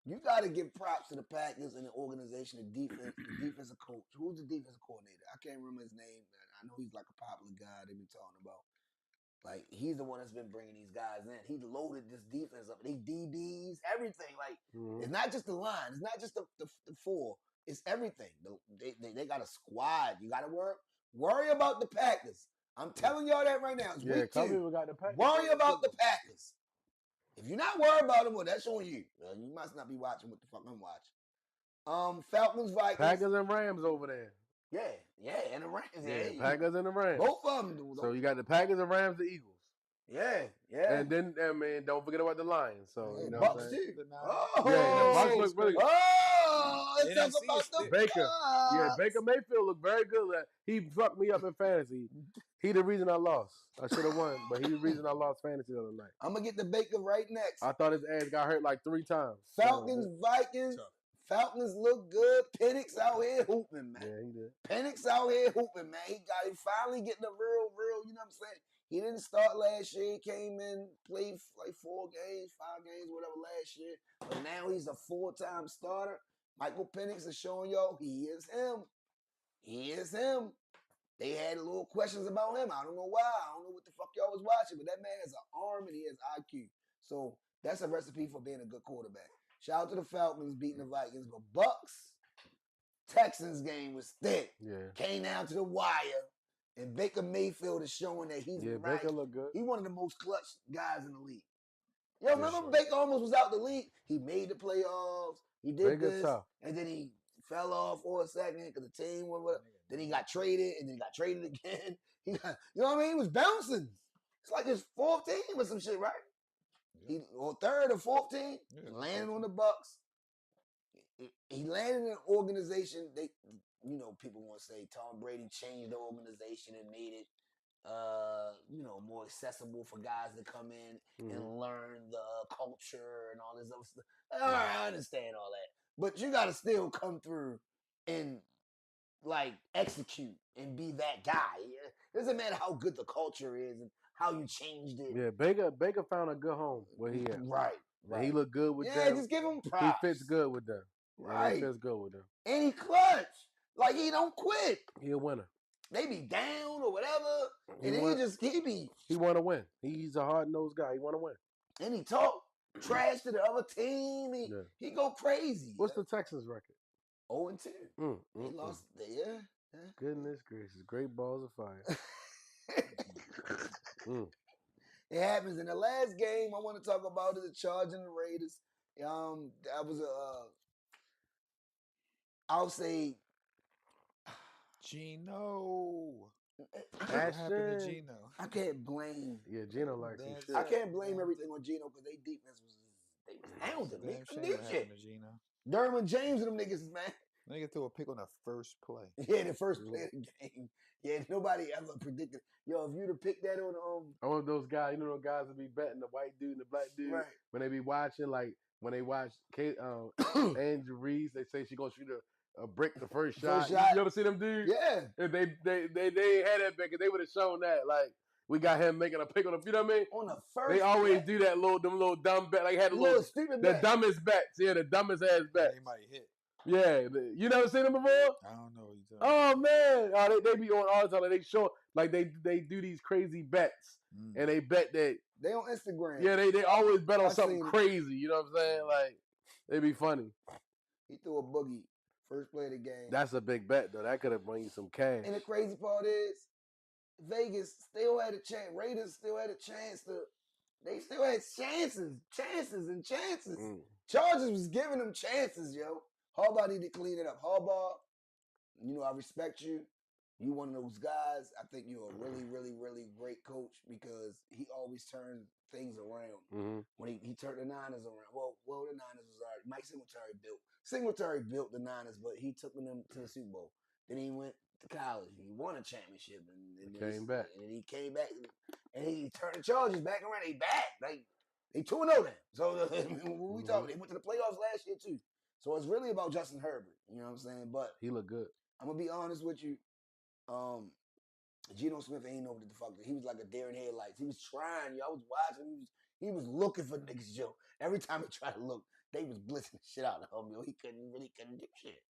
you got to give props to the Packers and the organization, the defensive coach. Who's the defensive coordinator? I can't remember his name. I know he's like a popular guy they've been talking about. Like, he's the one that's been bringing these guys in. He loaded this defense up. They DBs, everything. Like, it's not just the line. It's not just the four. It's everything. They got a squad. You got to worry about the Packers. I'm telling y'all that right now. It's week 2. People got the Packers. Worry about the Packers. If you're not worried about them, well, that's on you. You must not be watching what the fuck I'm watching. Falcons, Vikings. Packers and Rams over there. Yeah, and the Rams. Yeah, Packers and the Rams. Both of them. So you got the Packers and Rams, the Eagles. Yeah. And then, don't forget about the Lions. So, you know Bucks what I'm saying? too. Yeah, the Bucks look really good. Let's talk about the Baker. Bucks. Yeah, Baker Mayfield looked very good. He fucked me up in fantasy. He the reason I lost. I should have won, but he the reason I lost fantasy the other night. I'm going to get the Baker right next. I thought his ass got hurt like 3 times. Falcons, Vikings. Falcons look good. Penix out here hooping, man. Yeah, he did. Penix out here hooping, man. He finally getting the real, you know what I'm saying? He didn't start last year. He came in, played like 4 games, 5 games, whatever last year. But now he's a full-time starter. Michael Penix is showing y'all he is him. He is him. They had little questions about him. I don't know why. I don't know what the fuck y'all was watching, but that man has an arm and he has IQ. So that's a recipe for being a good quarterback. Shout out to the Falcons beating the Vikings, but Bucks, Texans game was thick. Yeah. Came down to the wire, and Baker Mayfield is showing that he's right. Baker look good. He's one of the most clutch guys in the league. Yo, remember Baker almost was out the league? He made the playoffs. He did this, and then he fell off for a second because the team went with. Then he got traded, and then he got traded again. You know what I mean? He was bouncing. It's like his 4th team or some shit, right? Or 3rd or 4th team, landed on the Bucks. He landed in an organization. People want to say Tom Brady changed the organization and made it more accessible for guys to come in and learn the culture and all this other stuff. All right, I understand all that, but you got to still come through and like execute and be that guy. It doesn't matter how good the culture is and how you changed it. Yeah, Baker found a good home where he at. Right. And he looked good with them. Yeah, just give him props. He fits good with them. Right. He fits good with them. And he clutch. Like he don't quit. He a winner. They be down or whatever. And then he want to win. He's a hard-nosed guy. He want to win. And he talk trash to the other team. He go crazy. What's the Texans record? 0-2. They lost. Yeah. Goodness gracious. Great balls of fire. It happens. In the last game I want to talk about is the Chargers and the Raiders. That was I'll say Gino. What happened to Gino? I can't blame. Yeah, Gino likes some shit. I can't blame everything on Gino because they defense was hounding. They couldn't do shit. Derwin James and them niggas, man. Nigga threw a pick on the first play. Yeah, the first play of the game. Yeah, nobody ever predicted. Yo, if you'd have picked that on I want those guys, those guys that be betting the white dude and the black dude. Right. When they be watching, like when they watch Andrew Reese, they say she gonna shoot a brick the first shot. You ever see them dudes? Yeah. If they ain't had that back, they would have shown that. Like we got him making a pick on the, you know what I mean? On the first. They always do that them little dumb bet. Like had little stupid bet. The dumbest bets. Yeah, the dumbest ass bets. They might hit. Yeah, you never seen them before? I don't know what you're talking about. Oh man, they be on all the time. Like, they show like they do these crazy bets, and they bet that they on Instagram. Yeah, they always bet on something crazy. You know what I'm saying? Like they be funny. He threw a boogie first play of the game. That's a big bet though. That could have brought you some cash. And the crazy part is, Vegas still had a chance. Raiders still had a chance to. They still had chances. Chargers was giving them chances, yo. Harbaugh need to clean it up. Harbaugh, I respect you. You one of those guys. I think you're a really, really, really great coach because he always turns things around. When he turned the Niners around. Well, the Niners was already. Mike Singletary built the Niners, but he took them to the Super Bowl. Then he went to college. He won a championship and came back. And he came back and he turned the Chargers back around. They back. They 2-0 now. So when we talking, they went to the playoffs last year too. So it's really about Justin Herbert. You know what I'm saying? But he looked good. I'm gonna be honest with you. Geno Smith ain't know what the fuck. He was like a deer in headlights. He was trying. I was watching. He was looking for niggas, Joe. Every time he tried to look, they was blitzing the shit out of him. Yo, he couldn't do shit.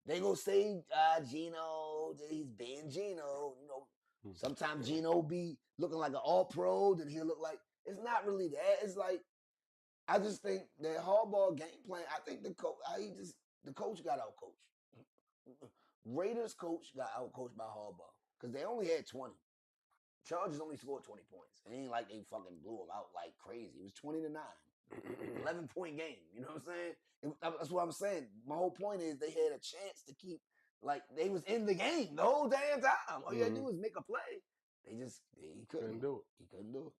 They gonna say Geno. He's being Geno. Sometimes Geno be looking like an all pro. Then he'll look like it's not really that. It's like. I just think that Harbaugh game plan. I think the coach got outcoached. Raiders coach got outcoached by Harbaugh because they only had 20. Chargers only scored 20 points. It ain't like they fucking blew them out like crazy. It was 20-9, 11-point game. You know what I'm saying? That's what I'm saying. My whole point is they had a chance to keep they was in the game the whole damn time. All you had to do was make a play. He couldn't do it. He couldn't do it.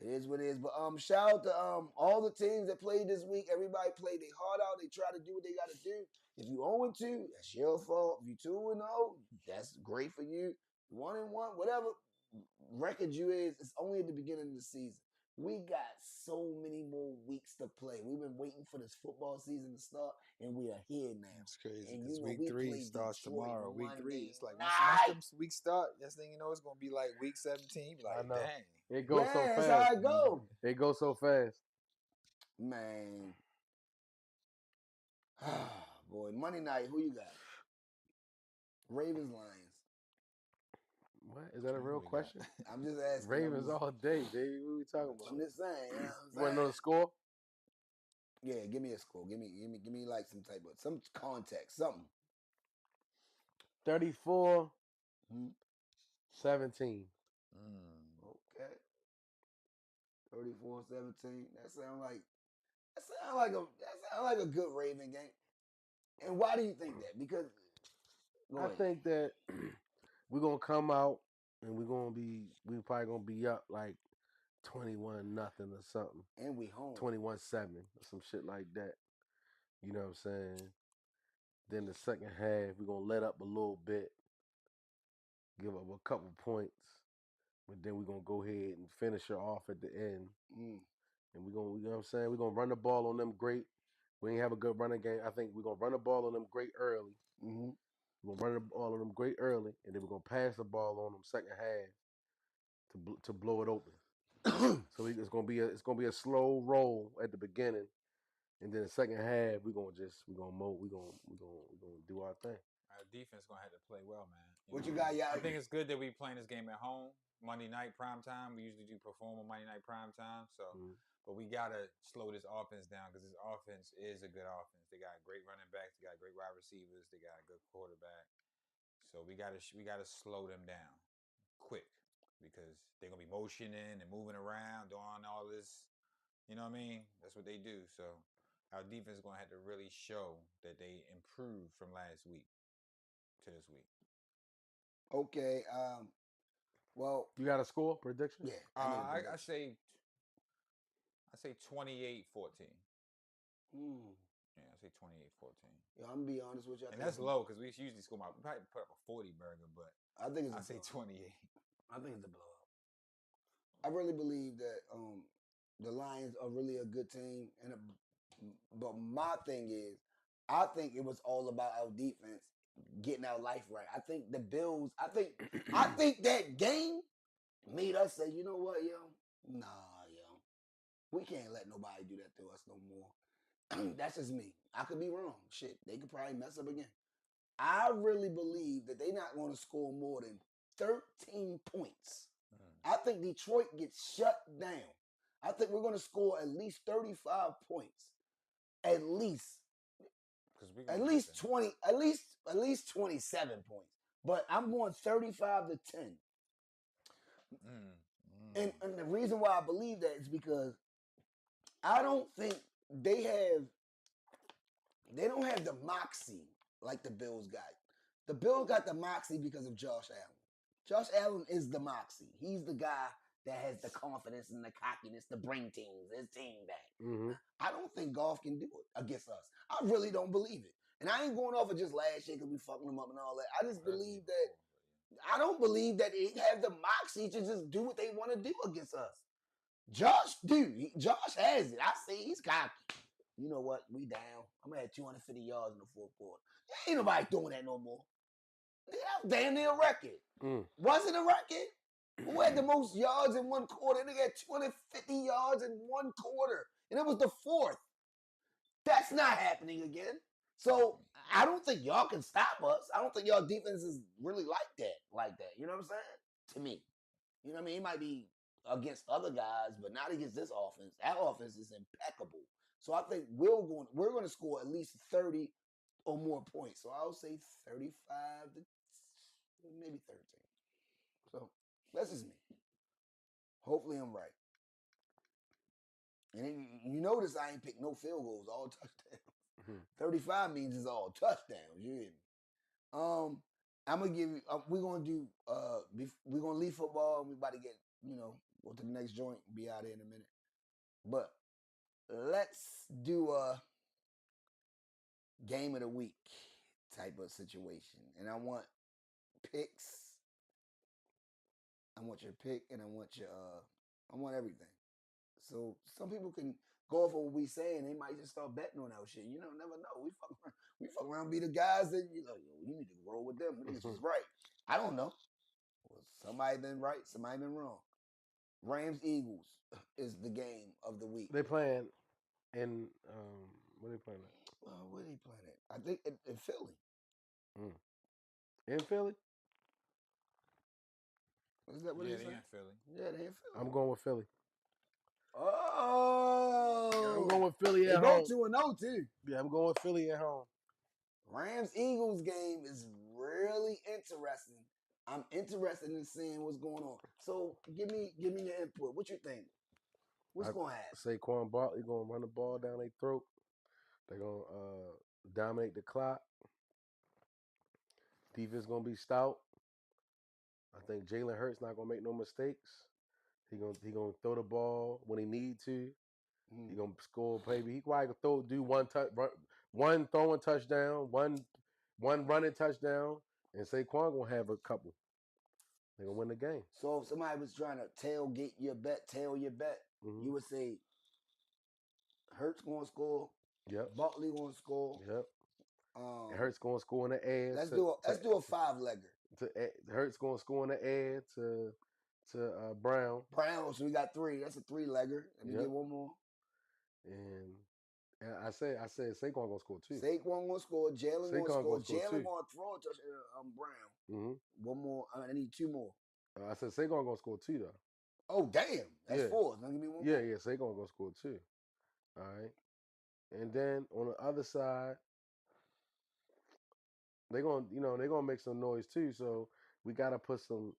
It is what it is. But shout out to all the teams that played this week. Everybody played their heart out. They try to do what they got to do. If you 0-2, that's your fault. If you 2-0, that's great for you. 1-1, whatever record you is, it's only at the beginning of the season. We got so many more weeks to play. We've been waiting for this football season to start, and we are here now. It's crazy because week 3 starts tomorrow. Week 3, it's like once them weeks start, next thing you know, it's gonna be like week 17. Like, dang. It goes so fast. That's how it goes. It goes so fast. Man. Boy, Monday night, who you got? Ravens, Lions. What? Is that a real question? I'm just asking. Ravens all day, baby. What are we talking about? I'm just saying. You want to know the score? Yeah, give me a score. Give me like some context, something. 34-17. Okay. 34-17. That sound like a good Raven game. And why do you think that? Because I think that we're gonna come out and we're probably gonna be up like 21-0 or something. And we home. 21-7 or some shit like that. You know what I'm saying? Then the second half, we're gonna let up a little bit, give up a couple points, But then we're gonna go ahead and finish her off at the end. Mm. And we're gonna, you know what I'm saying? We're gonna run the ball on them great. We ain't have a good running game. I think we're gonna run the ball on them great early. Mm-hmm. We're gonna run the ball on them great early, and then we're gonna pass the ball on them second half to blow it open. So it's gonna be a slow roll at the beginning, and then the second half we're gonna do our thing. Our defense gonna have to play well, man. What you got, y'all? I think it's good that we playing this game at home, Monday night prime time. We usually do perform on Monday night prime time, so. But we gotta slow this offense down because this offense is a good offense. They got great running backs, they got great wide receivers, they got a good quarterback. So we gotta slow them down quick because they're gonna be motioning and moving around, doing all this. You know what I mean? That's what they do. So our defense is gonna have to really show that they improved from last week to this week. Okay. Well, you got a score prediction? Yeah. I say 28-14. Yeah, I say 28-14. Yeah, I'm gonna be honest with you. And that's low because we usually score we probably put up a 40 burger, but I think I say 28. I think it's a blowout. I really believe that the Lions are really a good team, but my thing is, I think it was all about our defense getting our life right. I think the Bills. I think that game made us say, you know what, yo, nah, yo, we can't let nobody do that to us no more. That's just me. I could be wrong. Shit, they could probably mess up again. I really believe that they're not going to score more than 13 points. I think Detroit gets shut down. I think we're going to score at least 35 points. At least 20, at least 27 points. But I'm going 35 to 10. And the reason why I believe that is because I don't think they don't have the moxie like the Bills got. The Bills got the moxie because of Josh Allen. Josh Allen is the moxie. He's the guy that has the confidence and the cockiness to bring his team back. Mm-hmm. I don't think Goff can do it against us. I really don't believe it. And I ain't going off of just last year because we fucking them up and all that. I just believe that I don't believe that they have the moxie to just do what they want to do against us. Josh has it. I see he's cocky. You know what? We down. I'm gonna have 250 yards in the fourth quarter. Ain't nobody doing that no more. That's damn near a record. Was it a record? Who had the most yards in one quarter? They got 250 yards in one quarter. And it was the fourth. That's not happening again. So I don't think y'all can stop us. I don't think y'all defense is really like that. You know what I'm saying? To me. You know what I mean? It might be against other guys, but not against this offense. That offense is impeccable. So I think we're going to score at least 30 or more points. So I'll say 35 to maybe 13. So that's just me. Hopefully I'm right. And you notice I ain't picked no field goals, all touchdowns. 35 means it's all touchdowns. You hear me? I'm gonna give you. We're gonna do. We're gonna leave football. We about to get. Go to the next joint. Be out here in a minute. But let's do a game of the week type of situation, and I want picks. I want your pick, and I want I want everything. So some people can go off of what we saying. They might just start betting on our shit. You never know. We fuck around, be the guys that you need to roll with them. This is right. I don't know. Well, somebody been right. Somebody been wrong. Rams Eagles is the game of the week. They playing in where they playing at? Where they playing at? I think in Philly. In Philly? Is that what they in Philly? Yeah, they in Philly. I'm going with Philly. Oh, I'm going with Philly at home. They go 2-0 too. Yeah, I'm going with Philly at home. Rams Eagles game is really interesting. I'm interested in seeing what's going on. So give me your input. What you think? What's going to happen? Saquon Barkley going to run the ball down their throat. They're going to dominate the clock. Defense going to be stout. I think Jalen Hurts not going to make no mistakes. He gonna throw the ball when he need to. He gonna score maybe. He probably can do one throwing touchdown, one running touchdown, and Saquon gonna have a couple. They're gonna win the game. So if somebody was trying to tail your bet, Mm-hmm. you would say Hurts going to score. Yep. Barkley going to score. Yep. Hurts going to score in the air. Let's do a 5-legger. Hurts going to score in the air to Brown. So we got 3. That's a 3-legger. Let me get one more. And I said Saquon gonna score 2. Saquon gonna score. Jalen gonna score. Jalen 2. gonna throw a touchdown. Brown. Mm-hmm. One more. I need 2 more. I said Saquon gonna score 2 though. Oh damn, that's 4. Now give me one. Yeah, Saquon gonna score 2. All right. And then on the other side, they're gonna make some noise too. So we gotta put some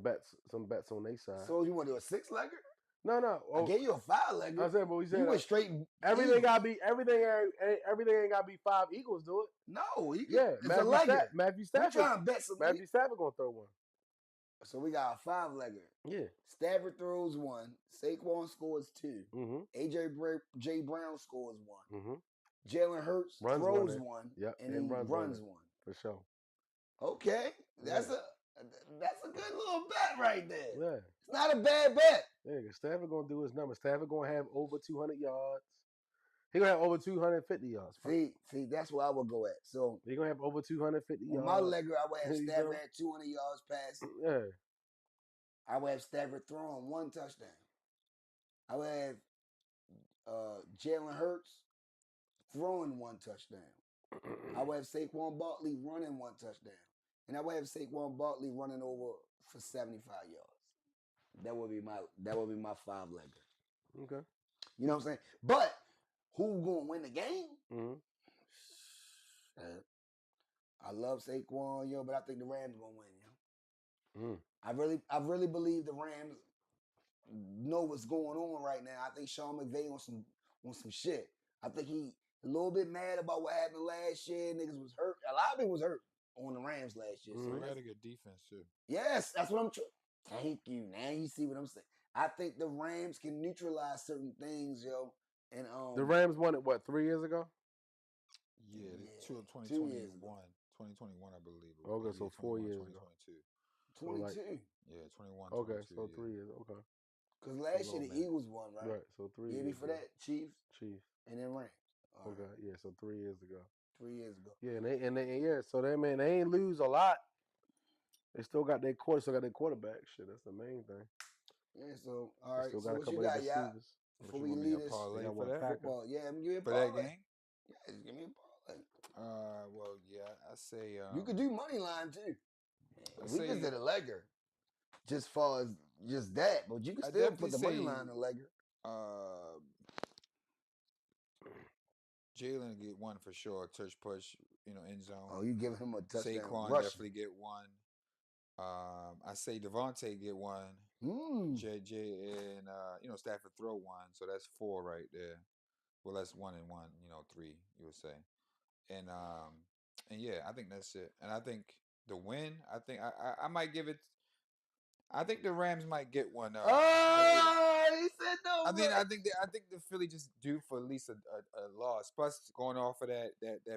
bets on their side. So you want to do a 6-legger? No. I gave you a 5-legger. I said, but we said you went straight. Everything ain't gotta be 5 Eagles do it. No, it's a legger. Matthew Stafford. We're trying to bet some. Matthew Stafford gonna throw one. So we got a 5-legger. Yeah. Stafford throws 1. Saquon scores 2. Mm-hmm. J. Brown scores 1. Mm-hmm. Jalen Hurts throws 1. Yep. And he runs 1. For sure. Okay, that's a good little bet right there. Yeah. It's not a bad bet. Yeah, Stafford gonna do his numbers. Stafford gonna have over 200 yards. He gonna have over 250 yards. See, that's where I would go at. So he gonna have over 250 yards. On my legger, I would have Stafford at 200 yards passing. Yeah. I would have Stafford throwing 1 touchdown. I would have Jalen Hurts throwing 1 touchdown. I would have Saquon Barkley running 1 touchdown. And I would have Saquon Barkley running over for 75 yards. That would be my 5-legger. Okay. You know what I'm saying? But who gonna win the game? Mm-hmm. I love Saquon, but I think the Rams gonna win, Mm. I really believe the Rams know what's going on right now. I think Sean McVay on some shit. I think he a little bit mad about what happened last year. Niggas was hurt. A lot of people was hurt on the Rams last year. So they got a good defense too. Yes, that's what I'm trying. Thank you. Now you see what I'm saying. I think the Rams can neutralize certain things, yo. And the Rams won it 3 years ago? Yeah, 2021. 2021, I believe. Okay, so 4 years ago. 22. So yeah, 21. Okay, 22, so yeah. 3 years. Okay. Because last year the Eagles won, right? Right, so 3 years. Year before that, Chiefs, and then Rams. Okay, yeah, so 3 years ago. 3 years ago. Yeah, and they so they ain't lose a lot. They still got their quarterback. Shit, that's the main thing. Yeah, so all right. Still So got a what couple you got, y'all? receivers. Before we leave this for that football, yeah, I'm giving for that game. Yeah, give me a parlay. Well, yeah, I say you could do money line too. We say, just did a legger, just far as just that, but you can still put the money line in a legger. Jalen get 1 for sure. Touch push, end zone. Oh, you giving him a touchdown? Saquon definitely get 1. I say Devontae get 1. JJ and Stafford throw 1, so that's 4 right there. Well, that's 1 and 1, 3 you would say. And yeah, I think that's it. And I think the win, I think I might give it. I think the Rams might get 1. He said no. I think the Philly just due for at least a loss. Plus, going off of that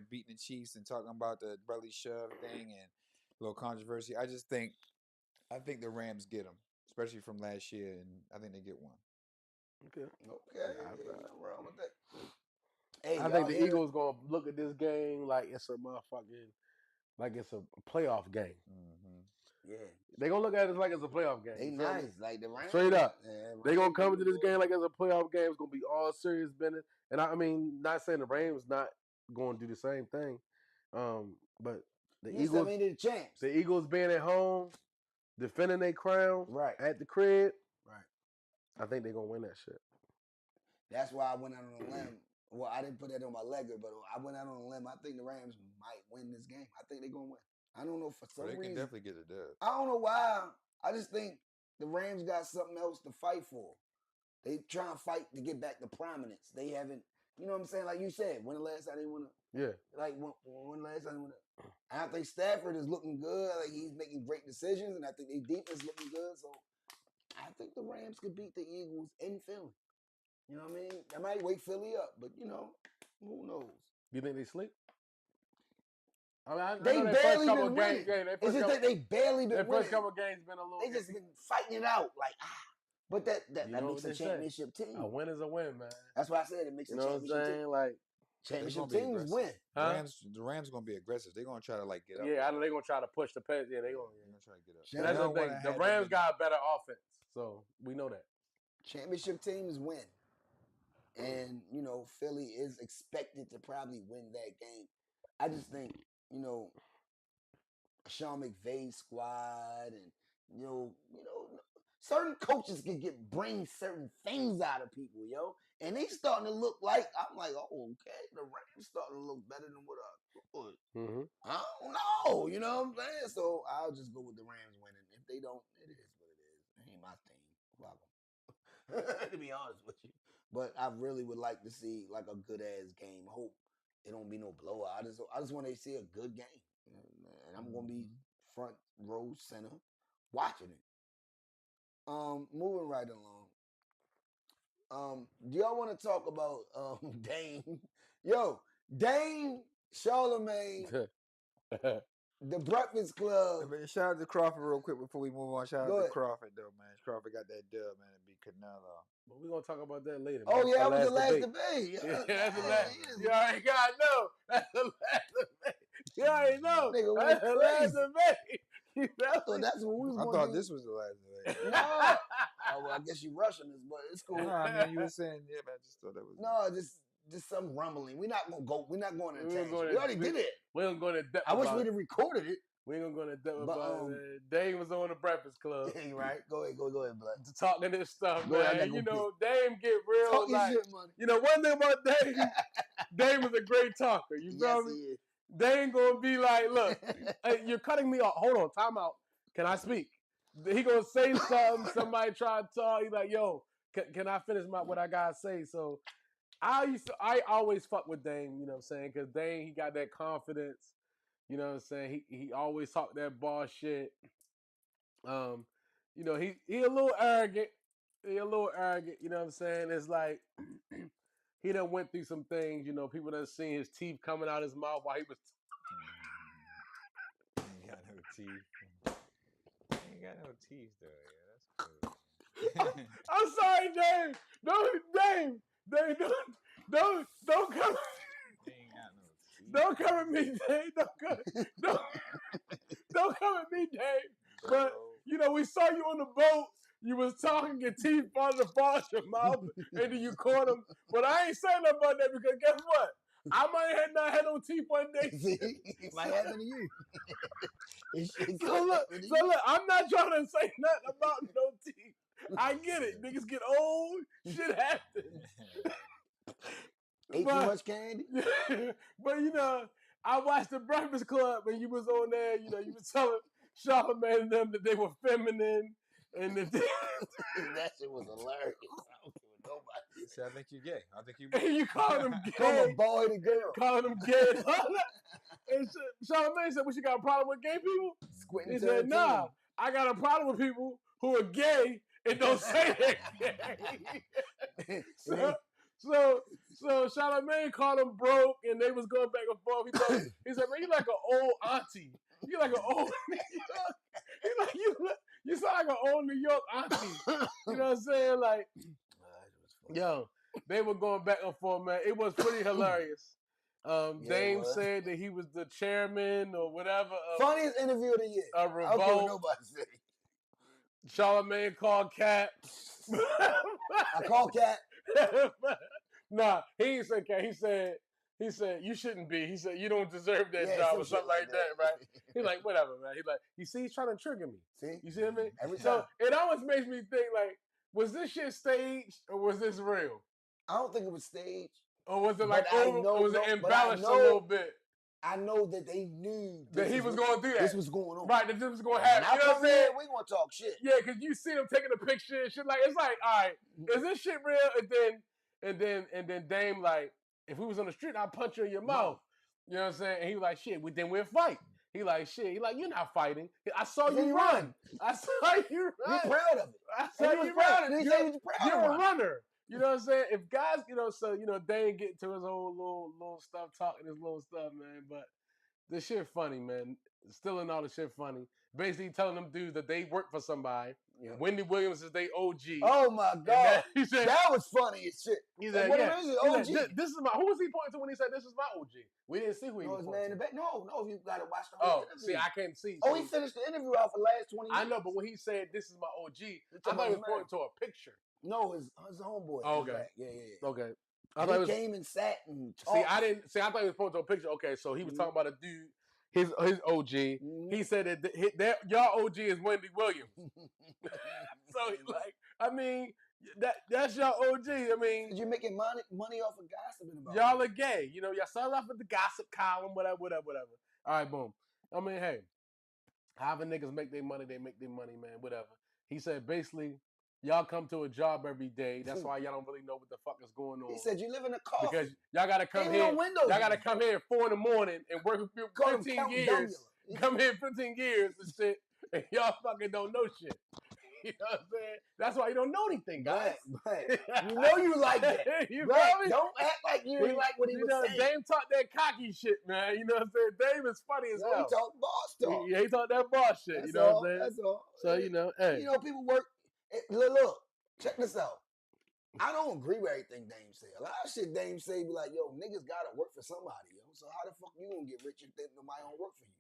beating the Chiefs and talking about the belly shove thing and a little controversy. I think the Rams get them, especially from last year, and I think they get 1. Okay. Nothing wrong with that. Hey, I think the Eagles gonna look at this game like it's a motherfucking, like it's a playoff game. Mm-hmm. Yeah, they gonna look at it like it's a playoff game. They nice, like the Rams. Straight up, they gonna come into into this game like it's a playoff game. It's gonna be all serious business. And I mean, not saying the Rams not going to do the same thing, but the Eagles, the Eagles being at home, defending their crown, right at the crib, right. I think they're gonna win that shit. That's why I went out on a limb. Well, I didn't put that on my legger, but I went out on a limb. I think the Rams might win this game. I think they're gonna win. I don't know for some reason. They can definitely get it done. I don't know why. I just think the Rams got something else to fight for. They try and fight to get back to prominence. They haven't, you know what I'm saying? Like you said, when the last time they won like when the last time they won I think Stafford is looking good. Like he's making great decisions, and I think their defense looking good. So I think the Rams could beat the Eagles in Philly. You know what I mean? I might wake Philly up, but who knows? You think they sleep? I mean, I They know barely been winning. It's just that they barely been their winning. first couple of games been a little. They just been fighting it out, like But that makes a championship team. A win is a win, man. That's why I said it makes a championship team. Like championship teams win. The Rams gonna be aggressive. They're gonna try to like get up. Yeah, I know they're gonna try to push the pace. Yeah, they're gonna try to get up. That's the thing. The Rams got a better offense, so we know that. Championship teams win. And, Philly is expected to probably win that game. I just think, Sean McVay's squad and, certain coaches can bring certain things out of people, And they starting to look like, I'm like, oh, okay, the Rams starting to look better than what I thought. I don't know, you know what I'm saying? So I'll just go with the Rams winning. If they don't, it is what it is. It ain't my thing. To be honest with you. But I really would like to see like a good ass game. I hope it don't be no blowout. I just want to see a good game, and I'm gonna be front row center watching it. Moving right along. Do y'all want to talk about Dame? Yo, Dame, Charlemagne, the Breakfast Club. Shout out to Crawford real quick before we move on. Shout out to Crawford though, man. Crawford got that dub, man. It beat Canelo. But we're gonna talk about that later. Oh, man. yeah, that was the last debate. Yeah, that's the last. You already got know. That's the last debate. You already know. Nigga, that's the last debate. That's what we was I thought this was the last debate. No. Oh, well, I guess you rushing this, but it's cool. No, I mean, you were saying, yeah, man, I just thought that was. No, just some rumbling. We're not going to tangent. We already did it. We don't go to depth. I wish we'd have recorded it. We ain't gonna go to depth about it. Dame was on the Breakfast Club. Yeah, right. Go ahead, Blood. Talking this stuff, man. Dame get real. Talk like, shit, money. One thing about Dame, Dame is a great talker. You feel me? Dame gonna be like, look, hey, you're cutting me off. Hold on, time out. Can I speak? He gonna say something. Somebody try to talk. He's like, yo, can I finish what I gotta say? So I always fuck with Dame. You know what I'm saying? Because Dame, he got that confidence. You know what I'm saying? He always talk that ball shit. He a little arrogant. He a little arrogant. You know what I'm saying? It's like he done went through some things. People done seen his teeth coming out his mouth while he was. He ain't got no teeth. He ain't got no teeth though. Yeah, that's cool. I'm sorry, Dame. Don't come. Don't come at me, Dave. Don't come at me, Dave. But we saw you on the boat. You was talking, your teeth falling apart your mouth, and then you caught them. But I ain't saying nothing about that because guess what? I might not have no teeth one day. It might happen to you. So look, I'm not trying to say nothing about no teeth. I get it. Niggas get old. Shit happens. Ate too much candy? But I watched the Breakfast Club and you was on there, you was telling Charlemagne and them that they were feminine and that that shit was hilarious. I don't care what nobody. See, I think you're gay. I think you. And you calling them gay. From a boy to girl. Calling them gay. And Charlemagne said, "What, you got a problem with gay people?" Squinting he said, "Nah, I got a problem with people who are gay and don't say they're gay." So Charlemagne called him broke, and they was going back and forth. He said, "Man, you like an old auntie. You like an old New York. You sound like an old New York auntie." You know what I'm saying? Like, yo, they were going back and forth, man. It was pretty hilarious. Dame said that he was the chairman or whatever. Funniest interview of the year. A revolt. I don't care what nobody say. Charlemagne called Cat. I called Cat. Nah, he didn't say Cat. He said you shouldn't be. He said you don't deserve that job or something like that, right? He's like, whatever, man. He's he's trying to trigger me. See? You see what I mean? So it always makes me think, like, was this shit staged or was this real? I don't think it was staged. Or was it like was it embellished a little bit? I know that they knew that he was going to do that. This was going on. Right, that this was going to happen. You know what I'm saying? We going to talk shit. Yeah, because you see them taking a picture and shit. Like, it's like, all right, is this shit real? And then Dame, like, if we was on the street, I'd punch you in your mouth. You know what I'm saying? And he was like, shit, then we'll fight. He like, shit. He like, you're not fighting. I saw you run. I saw you run. You're proud of it. I saw you run. You're a runner. You know what I'm saying? If guys, Dame get to his whole little stuff, talking his little stuff, man. But This shit funny, man. Stealing all the shit funny. Basically telling them dudes that they work for somebody. Yeah. Wendy Williams is they OG. Oh my God. He said, that was funny as shit. He said, what yeah. is it? OG. Said, this is my, who was he pointing to when he said this is my OG? We didn't see who he was pointing to. No, you gotta watch the whole interview. See, I can't see. Oh, he finished the interview out for the last 20 minutes. I know, but when he said this is my OG, I thought he was pointing to a picture. No, his homeboy. Oh, okay. Yeah. Okay. He came and sat and talked. I thought he was pointing to a picture. Okay, so he was talking about a dude, his OG. He said that y'all OG is Wendy Williams. So he's like, I mean, that's your OG. I mean, you're making money off of gossiping about y'all are gay. You know, y'all started off with the gossip column, whatever. All right, boom. I mean, hey, however niggas make their money, they make their money, man. Whatever. He said basically, y'all come to a job every day. That's why y'all don't really know what the fuck is going on. He said you live in a car because y'all gotta come here. Y'all gotta come here at 4 a.m. and work for 15 years. Come here 15 years and shit, and y'all fucking don't know shit. You know what I'm saying? That's why you don't know anything, guys. Right. You know you like that. Right. Don't act like you ain't like what he was saying. Dame talk that cocky shit, man. You know what I'm saying? Dame is funny as hell. He talk boss talk. Yeah, he talk that boss shit. You know what I'm saying? That's all. So, you know, hey. You know, people work. Look, check this out. I don't agree with everything Dame say. A lot of shit Dame say be like, yo, niggas gotta work for somebody, yo. So how the fuck you gonna get rich if nobody don't work for you?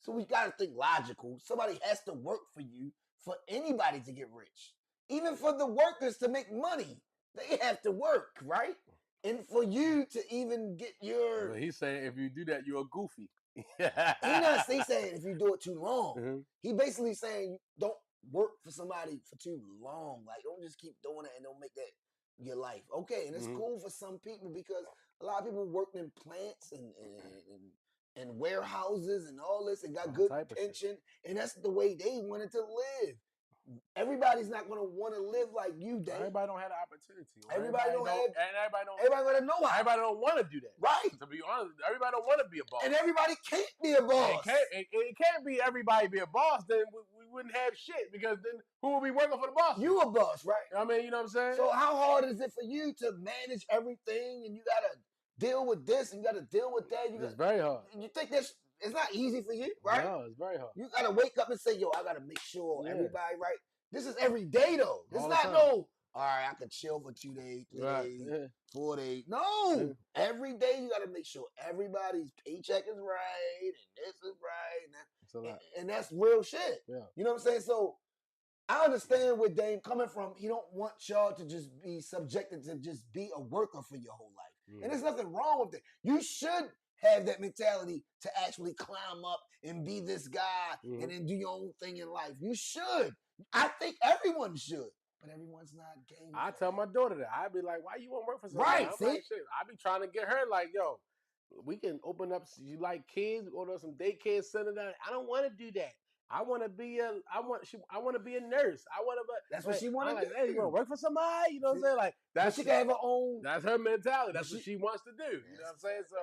So we gotta think logical. Somebody has to work for you for anybody to get rich. Even for the workers to make money, they have to work, right? And for you to even get your... Well, he's saying if you do that, you're a goofy. He's saying if you do it too long. He basically saying don't work for somebody for too long. Like, don't just keep doing it and don't make that your life. Okay, and it's cool for some people because a lot of people working in plants and warehouses and all this and got good pension, and that's the way they wanted to live. Everybody's not going to want to live like you, Dave. Everybody don't have the opportunity. Everybody don't have. Everybody going to know how. Everybody don't want to do that. Right. To be honest, everybody don't want to be a boss. And everybody can't be a boss. It can't be everybody be a boss. Then we wouldn't have shit because then who would be working for the boss? You a boss, right? I mean, you know what I'm saying? So how hard is it for you to manage everything and you got to deal with this and you got to deal with that? It's very hard. You think it's not easy for you, right? No, it's very hard. You got to wake up and say, yo, I got to make sure everybody right. This is every day, though. It's not all right, I could chill for 2 days, 3 days, 4 days. No. Every day you got to make sure everybody's paycheck is right and this is right. And that's real shit. Yeah. You know what I'm saying? So I understand where Dame coming from. He don't want y'all to just be subjected to just be a worker for your whole life. And there's nothing wrong with that. You should have that mentality to actually climb up and be this guy and then do your own thing in life. You should. I think everyone should. But everyone's not game. I tell my daughter that. I'd be like, why you want to work for somebody? Right, see? Like, shit. I be trying to get her like, yo, we can open up, you like kids, order some daycare center down. I don't want to do that. I want to be a nurse. I want to. That's what she want to do. Hey, you want to work for somebody? You know what I'm saying? Like she can have her own. That's her mentality. That's what she wants to do. You know what I'm saying? So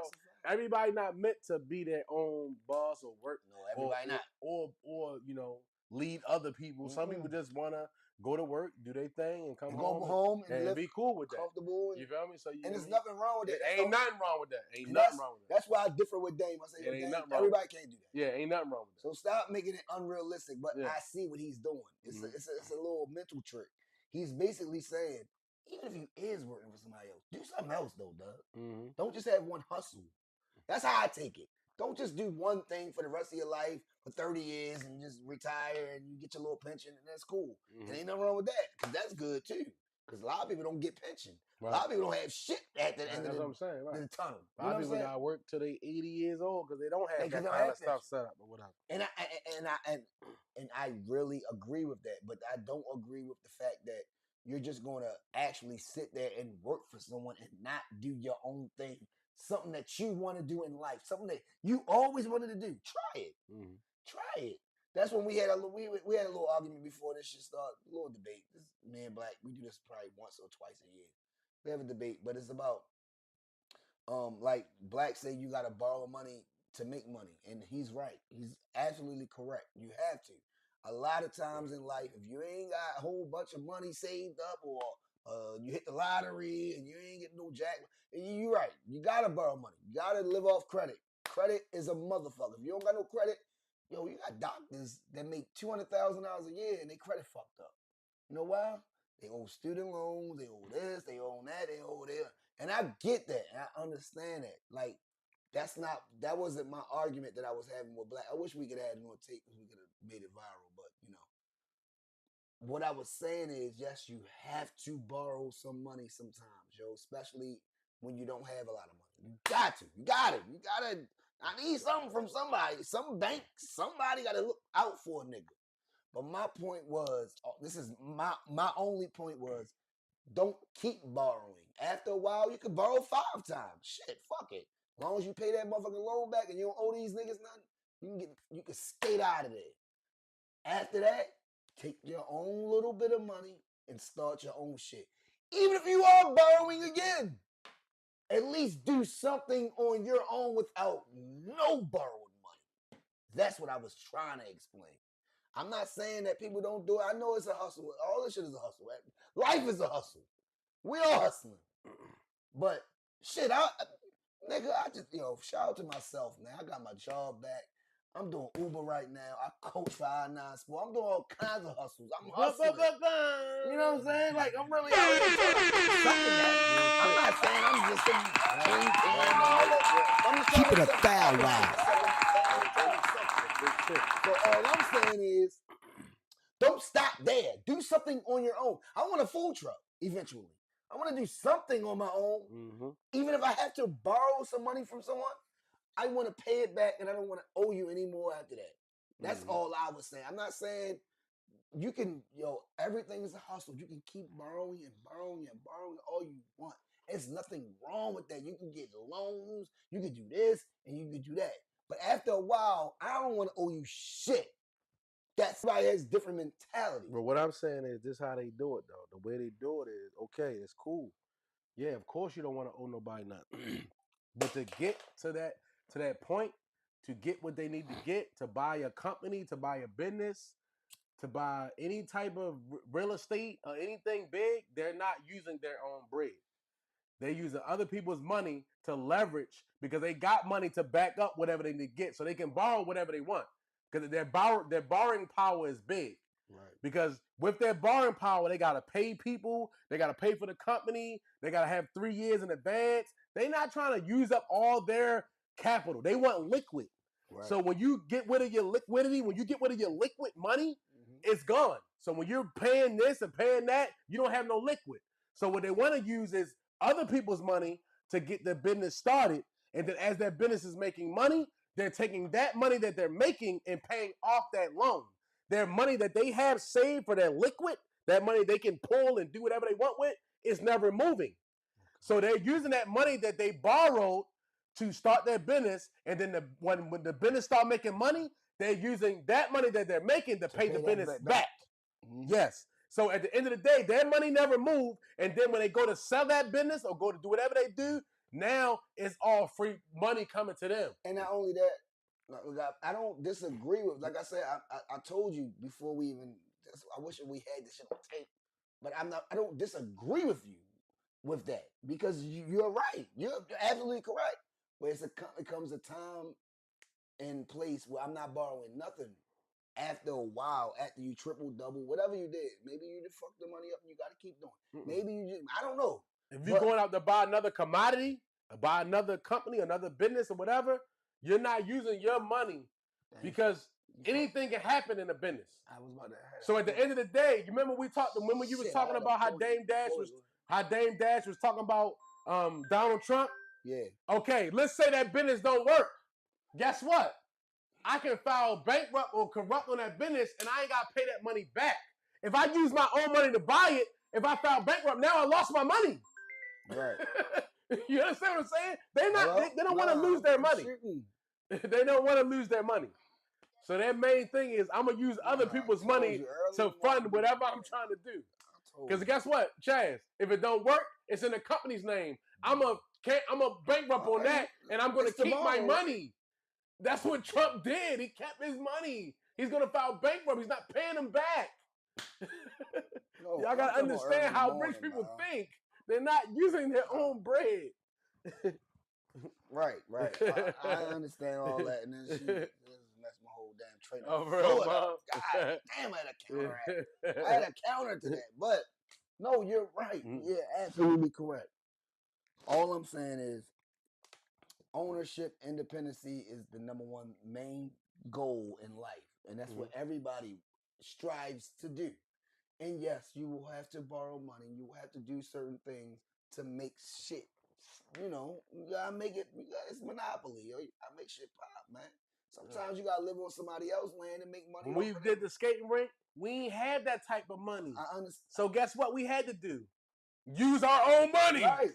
everybody not meant to be their own boss or work. No, everybody not. Or you know, lead other people. Some people just want to go to work, do their thing, and come home and be cool with that. Comfortable. You feel me? So and there's nothing wrong with it. Ain't nothing wrong with that. Ain't nothing wrong with that. That's why I differ with Dame. I say, Dame, everybody can't do that. Yeah, ain't nothing wrong with that. So stop making it unrealistic. But I see what he's doing. It's a little mental trick. He's basically saying, even if you is working for somebody else, do something else though, Doug. Don't just have one hustle. That's how I take it. Don't just do one thing for the rest of your life for 30 years and just retire and you get your little pension and that's cool. And ain't nothing wrong with that because that's good too. Because a lot of people don't get pension. Right. A lot of people don't have shit at the end of the tunnel. A lot of people got to work till they 80 years old because they don't have that kind of stuff set up or whatever. And I really agree with that, but I don't agree with the fact that you're just going to actually sit there and work for someone and not do your own thing. Something that you want to do in life, something that you always wanted to do. Try it. Try it. That's when we had a little argument before this shit started. A little debate. This me and Black, we do this probably once or twice a year. We have a debate, but it's about like Black say you gotta borrow money to make money, and he's right. He's absolutely correct. You have to. A lot of times in life, if you ain't got a whole bunch of money saved up or you hit the lottery and you ain't getting no jack. You're right. You gotta borrow money. You gotta live off credit. credit is a motherfucker. If you don't got no credit, yo, you got doctors that make $200,000 a year and they credit fucked up. You know why? They owe student loans, they owe this, they owe that, they owe that. And I get that, and I understand that. Like, that wasn't my argument that I was having with Black. I wish we could add more tape because we could have made it viral, but you know. What I was saying is, yes, you have to borrow some money sometimes, yo, especially when you don't have a lot of money. You got to. You got it. You got to. I need something from somebody. Some bank, somebody got to look out for a nigga. But my point was, this is my only point was, don't keep borrowing. After a while, you can borrow 5 times. Shit, fuck it. As long as you pay that motherfucking loan back and you don't owe these niggas nothing, you can skate out of there. After that, take your own little bit of money and start your own shit. Even if you are borrowing again, at least do something on your own without no borrowed money. That's what I was trying to explain. I'm not saying that people don't do it. I know it's a hustle. All this shit is a hustle. Life is a hustle. We all hustling. But shit, nigga, I just, shout out to myself, man. I got my job back. I'm doing Uber right now. I coach for I9 Sport. I'm doing all kinds of hustles. I'm hustling. You know what I'm saying? Like, I'm really out here something that. I'm not saying I'm just Keep it a foul wow. So all I'm saying is, don't stop there. Do something on your own. I want a food truck eventually. I want to do something on my own. Mm-hmm. Even if I have to borrow some money from someone, I want to pay it back and I don't want to owe you any more after that. That's all I was saying. I'm not saying you can, everything is a hustle. You can keep borrowing and borrowing and borrowing all you want. There's nothing wrong with that. You can get loans, you can do this, and you can do that. But after a while, I don't want to owe you shit. That's why has different mentality. But what I'm saying is this how they do it, though. The way they do it is, okay, it's cool. Yeah, of course you don't want to owe nobody nothing. But to get to that point, to get what they need to get, to buy a company, to buy a business, to buy any type of real estate or anything big, they're not using their own bread. They're using other people's money to leverage because they got money to back up whatever they need to get, so they can borrow whatever they want. Because their borrowing power is big. Right. Because with their borrowing power, they got to pay people. They got to pay for the company. They got to have 3 years in advance. They're not trying to use up all their capital. They want liquid. Right. So when you get rid of your liquidity, when you get rid of your liquid money, it's gone. So when you're paying this and paying that, you don't have no liquid. So what they want to use is other people's money to get their business started. And then as their business is making money, they're taking that money that they're making and paying off that loan. Their money that they have saved for their liquid, that money they can pull and do whatever they want with, is never moving. So they're using that money that they borrowed to start their business, and then when the business start making money, they're using that money that they're making to pay the business back. Yes. So at the end of the day, their money never moved, and then when they go to sell that business or go to do whatever they do, now it's all free money coming to them. And not only that, I don't disagree with. Like I said, I told you before we even. I wish we had this shit on tape, but I don't disagree with you with that because you're right. You're absolutely correct. But it comes a time and place where I'm not borrowing nothing. After a while, after you triple, double, whatever you did, maybe you just fucked the money up and you got to keep doing. Maybe you just, I don't know. If you're going out to buy another commodity, buy another company, another business or whatever, you're not using your money because anything can happen in a business. I was about to ask. So at the end of the day, you remember you was talking about how Dame Dash was talking about Donald Trump? Yeah. Okay, let's say that business don't work. Guess what? I can file bankrupt or corrupt on that business and I ain't got to pay that money back. If I use my own money to buy it, if I file bankrupt, now I lost my money. Right. You understand what I'm saying? They don't want to lose their money. They don't want to lose their money. So their main thing is I'm going to use other people's money to fund whatever I'm trying to do. Because guess what, Chaz? If it don't work, it's in the company's name. I'm a bankrupt on that, and I'm going to keep my money. That's what Trump did. He kept his money. He's going to file bankrupt. He's not paying them back. Y'all got to understand how rich people think. They're not using their own bread. Right. I understand all that, and then she messed my whole damn train Oh, of real, thought up. God damn, I had a counteract. I had a counter to that, but no, you're right. You're absolutely correct. All I'm saying is ownership, independency is the number one main goal in life, and that's what everybody strives to do. And yes, you will have to borrow money. You will have to do certain things to make shit. You know, you gotta make it. It's monopoly. I make shit pop, man. Sometimes you gotta live on somebody else's land and make money. When we did the skating rink, we ain't had that type of money. I understand. So guess what we had to do? Use our own money. Right.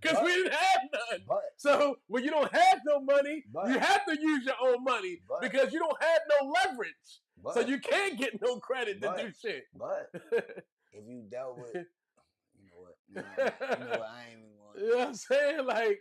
Because we didn't have none. But so when you don't have no money, But- you have to use your own money But- because you don't have no leverage. But- So you can't get no credit But- to do shit. But if you dealt with, you know what? I ain't even going. You know what I'm saying? Like,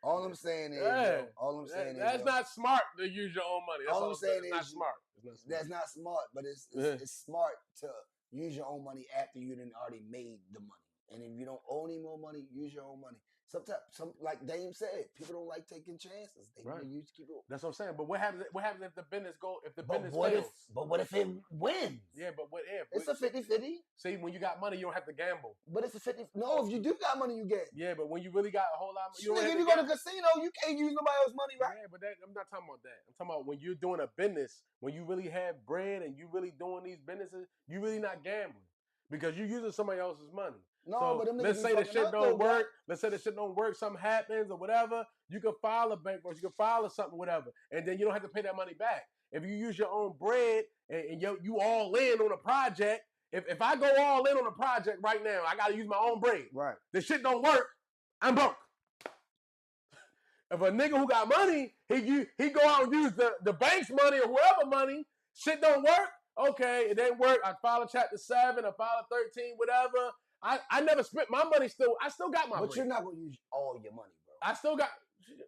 All I'm saying is, that's not smart to use your own money. That's All I'm saying it's not is smart. It's not smart. that's not smart, but it's smart to use your own money after you done already made the money. And if you don't owe any more money, use your own money. Sometimes, like Dame said, people don't like taking chances. They use keep it. That's what I'm saying. But what happens if the business business what fails? But what if it wins? Yeah, but what if? It's a 50-50. See, when you got money, you don't have to gamble. But it's a 50. No, if you do got money, you get. Yeah, but when you really got a whole lot of money, you don't Nigga, have if to you go to gamble. casino, you can't use nobody else's money, right? Yeah, but I'm not talking about that. I'm talking about when you're doing a business, when you really have bread and you really doing these businesses, you really not gambling because you're using somebody else's money. No, so but them niggas let's be say the fucking shit up, don't though, work. Let's say the shit don't work. Something happens or whatever. You can file a bankruptcy. You can file or something, whatever, and then you don't have to pay that money back. If you use your own bread and you all in on a project. If I go all in on a project right now, I got to use my own bread. Right. The shit don't work. I'm broke. If a nigga who got money, he go out and use the bank's money or whoever money, shit don't work. Okay, it didn't work. I file a chapter 7, I file a 13, whatever. I never spent my money still. I still got my But bread. you're not gonna use all your money, bro. I still got.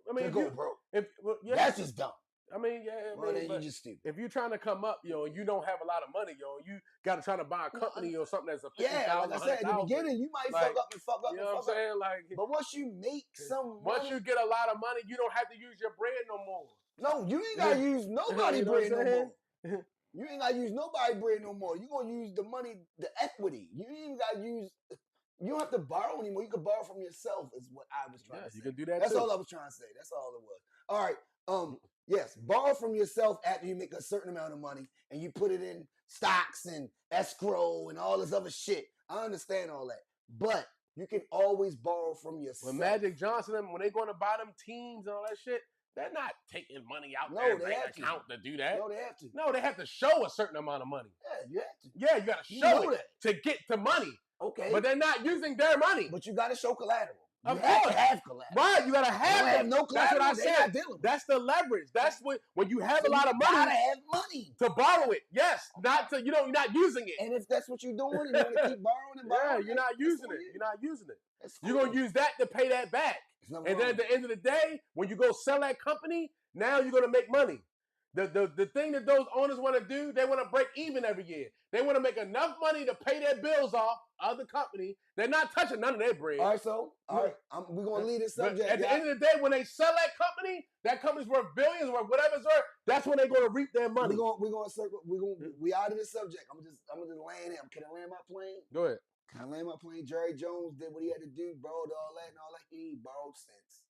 I mean, To go broke. Yeah, That's just dumb. I mean, yeah. Well, then you just stupid. If you're trying to come up, and you don't have a lot of money, you got to try to buy a company or something that's a Yeah, like I said, in the beginning, you might fuck up. You know what I'm saying? Like, but once you make some once money, you get a lot of money, you don't have to use your bread no more. no, you ain't gotta use nobody You know bread what I'm no saying? more. You ain't gotta use nobody bread no more. You gonna use the money, the equity. You ain't gotta use. You don't have to borrow anymore. You can borrow from yourself. Is what I was trying to say. You can do that. That's too. all I was trying to say. That's all it was. All right. Yes, borrow from yourself after you make a certain amount of money and you put it in stocks and escrow and all this other shit. I understand all that, but you can always borrow from yourself. When Magic Johnson, when they going to buy them teams and all that shit, they're not taking money out No, their they bank have to. account to do that. No, they have to. No, they have to show a certain amount of money. Yeah, you have to. Yeah, you got to You show know it to get to money. Okay. But they're not using their money. But you got to show collateral. You Of have course. to have collateral. Right, you gotta have no collateral. That's what I they said. not dealing with. That's the leverage. That's when you have So a lot of You money gotta have money. to borrow it. Yes, not to you're not using it. And if that's what you're doing, and you want to keep borrowing and borrowing, Yeah, you're not that's using on it. you. You're not using it. That's You're gonna use that to pay that back. cool. And then at the end of the day, when you go sell that company, now you're gonna make money. The thing that those owners want to do, they want to break even every year. They want to make enough money to pay their bills off of the company. They're not touching none of their bread. All right, we're gonna leave this subject. But at the end of the day, when they sell that company's worth billions or whatever it's worth. That's when they're gonna reap their money. We're gonna circle. We out of the subject. I'm just laying him. Can I land my plane? Go ahead. Can I land my plane? Jerry Jones did what he had to do, borrowed all that and all that. He borrowed cents.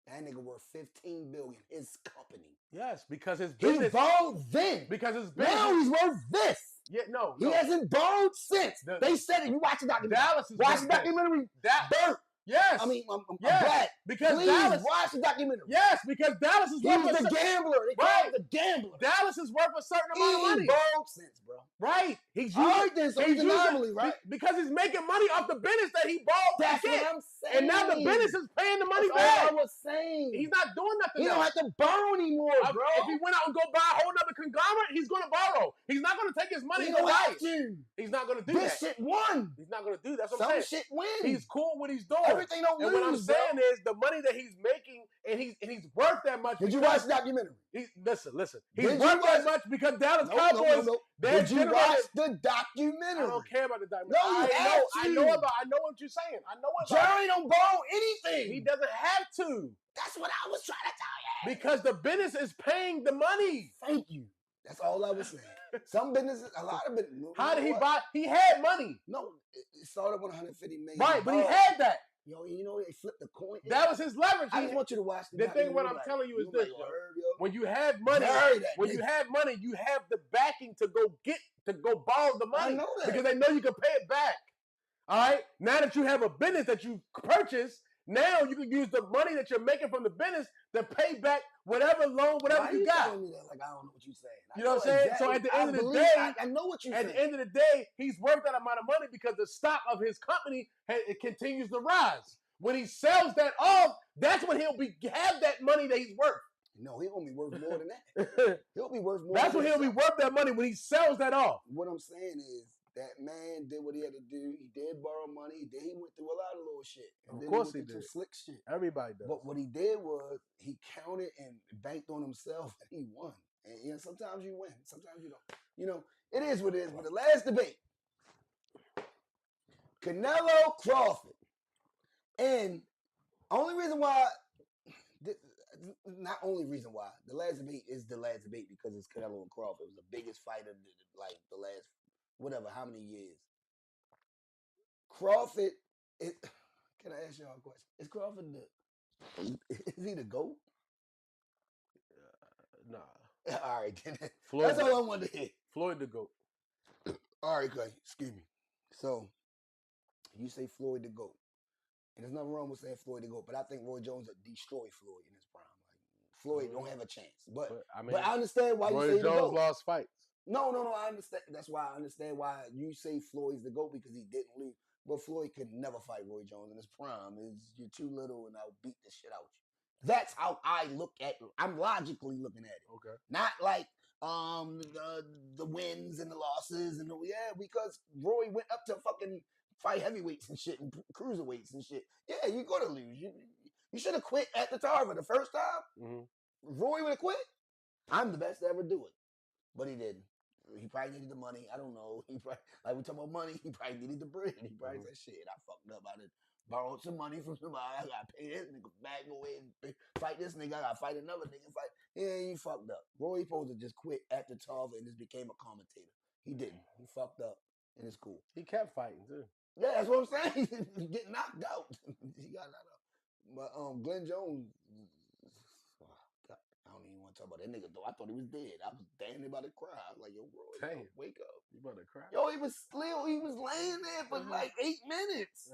That nigga worth $15 billion. His company. Yes, because his business. He borrowed then. Because his business. Now he's worth this. Yeah, no. He hasn't borrowed since. They said it. You watch the documentary. Dallas is watch the documentary. Burt. Yes. I'm yes. black. Because Please Dallas. watch the documentary. Yes, because Dallas is worth the gambler. They call him the gambler. Dallas is worth a certain amount of money. He borrowed since, bro. Right. He's using, all right, then, so he's anomaly, right? Because he's making money off the business that he borrowed. That's what I'm saying. And now the business is paying the money That's back. all I was saying. He's not doing nothing. He don't have to borrow anymore, bro. If he went out and go buy a whole other conglomerate, he's going to borrow. He's not going to take his money money He to don't have diet. to. He's not going to do This that. shit won. He's not going to do that. That's what Some I'm saying. shit win. He's cool with what he's doing. Everything don't and lose, what I'm saying is the money that he's making, and he's worth that much. Did you watch the documentary? Listen. He's worth that much because Dallas Cowboys. No. Did you watch the documentary? I don't care about the documentary. No, you have to. I know what you're saying. I know about Jerry don't borrow anything. He doesn't have to. That's what I was trying to tell you. Because the business is paying the money. Thank you. That's all I was saying. Some businesses, a lot of businesses. How did he buy? He had money. No, it started with $150 million. Right, but he had that. Yo, you know they flipped the coin. That was his leverage. I just want you to watch the thing. What I'm telling you is this: when you have money, you have the backing to go borrow the money. I know that. Because they know you can pay it back. All right. Now that you have a business that you purchased, now you can use the money that you're making from the business to pay back whatever loan, whatever you got. Telling me that? Like I don't know what you're saying. You know what I'm saying? So at the end of the day, I know what you're saying. At the end of the day, he's worth that amount of money because the stock of his company it continues to rise. When he sells that off, that's when he'll have that money that he's worth. No, he'll be worth more than that. He'll be worth more. That's when he'll be worth that money when he sells that off. What I'm saying is that man did what he had to do. He did borrow money. He went through a lot of little shit. And of course he did. Slick shit. Everybody does. But what he did was he counted and banked on himself and he won. And sometimes you win, sometimes you don't. It is what it is. But the last debate, Canelo Crawford. And only reason why, not only reason why, the last debate is the last debate because it's Canelo and Crawford. It was the biggest fight of the last, whatever, how many years. Crawford, can I ask y'all a question? Is Crawford is he the GOAT? Nah. All right, then. Floyd, that's all I wanted to hear. Floyd the GOAT. All right, okay, excuse me. So, you say Floyd the GOAT. And there's nothing wrong with saying Floyd the GOAT, but I think Roy Jones would destroy Floyd in his prime. Like Floyd don't have a chance. But I understand why you say the GOAT. Roy Jones lost fights. No, I understand. That's why I understand why you say Floyd's the GOAT because he didn't lose. But Floyd could never fight Roy Jones in his prime. You're too little and I'll beat the shit out you. That's how I look at it. I'm logically looking at it. Okay. Not like the wins and the losses and because Roy went up to fucking fight heavyweights and shit and cruiserweights and shit. Yeah, you're gonna lose. You should have quit at the Tarver the first time. Mm-hmm. Roy would have quit. I'm the best to ever do it, but he didn't. He probably needed the money. I don't know. He probably, like we talking about money. He probably needed the bread. He probably said, "Shit, I fucked up. I done borrowed some money from somebody. I gotta pay this nigga back. Go ahead and fight this nigga. I gotta fight another nigga. Fight. Yeah, you fucked up. Roy supposed to just quit at the Tarver and just became a commentator. He didn't. He fucked up, and it's cool. He kept fighting too. Yeah, that's what I'm saying. He get knocked out. He got knocked out. But Glenn Jones, God, I don't even want to talk about that nigga though. I thought he was dead. I was damn near about to cry. I was like, yo, bro, wake up. You about to cry? Yo, he was laying there for like 8 minutes.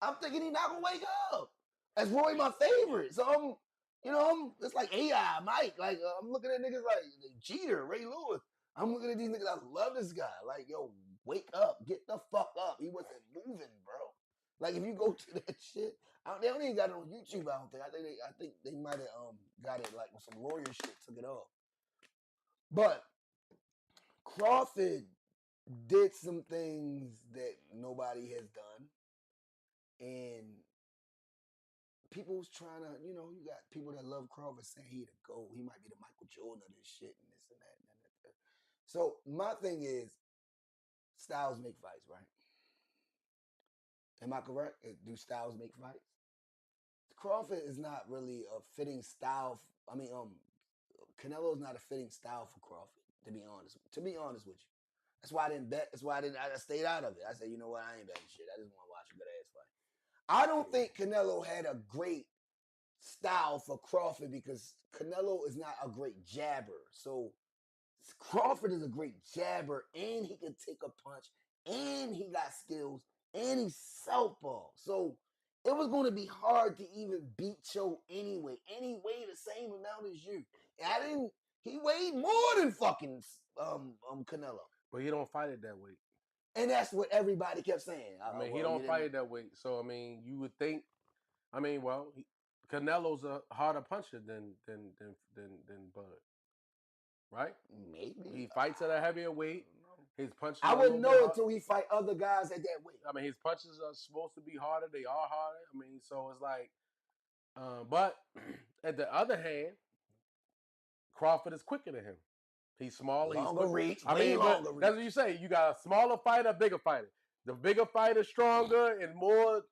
I'm thinking he not gonna wake up. That's Roy my favorite. So it's like AI, Mike. Like I'm looking at niggas like Jeter, Ray Lewis. I'm looking at these niggas. I love this guy. Like, yo, wake up, get the fuck up. He wasn't moving, bro. Like if you go to that shit, they don't even got it on YouTube. I don't think. I think they might have got it like with some lawyer shit, took it off. But Crawford did some things that nobody has done, and people was trying to, you got people that love Crawford saying he the GOAT. He might be the Michael Jordan of this shit and this and that. So my thing is, styles make fights, right? Am I correct? Do styles make fights? Crawford is not really a fitting style. Canelo is not a fitting style for Crawford, to be honest with you. That's why I didn't bet. That's why I stayed out of it. I said, you know what? I ain't betting shit. I just want to watch a good ass fight. I don't think Canelo had a great style for Crawford because Canelo is not a great jabber. So Crawford is a great jabber, and he can take a punch, and he got skills, and he's southpaw. So it was going to be hard to even beat Cho anyway. And he weighed the same amount as you. He weighed more than fucking Canelo. But he don't fight it that weight. And that's what everybody kept saying. He don't fight it that weight. So you would think. Canelo's a harder puncher than Bud, right? Maybe he fights at a heavier weight. His punches. I wouldn't know until he fight other guys at that weight. I mean, his punches are supposed to be harder. They are harder. I mean, so it's like, but at the other hand, Crawford is quicker than him. He's smaller. Longer he's reach. I mean, but that's what you say. You got a smaller fighter, a bigger fighter. The bigger fighter stronger and more,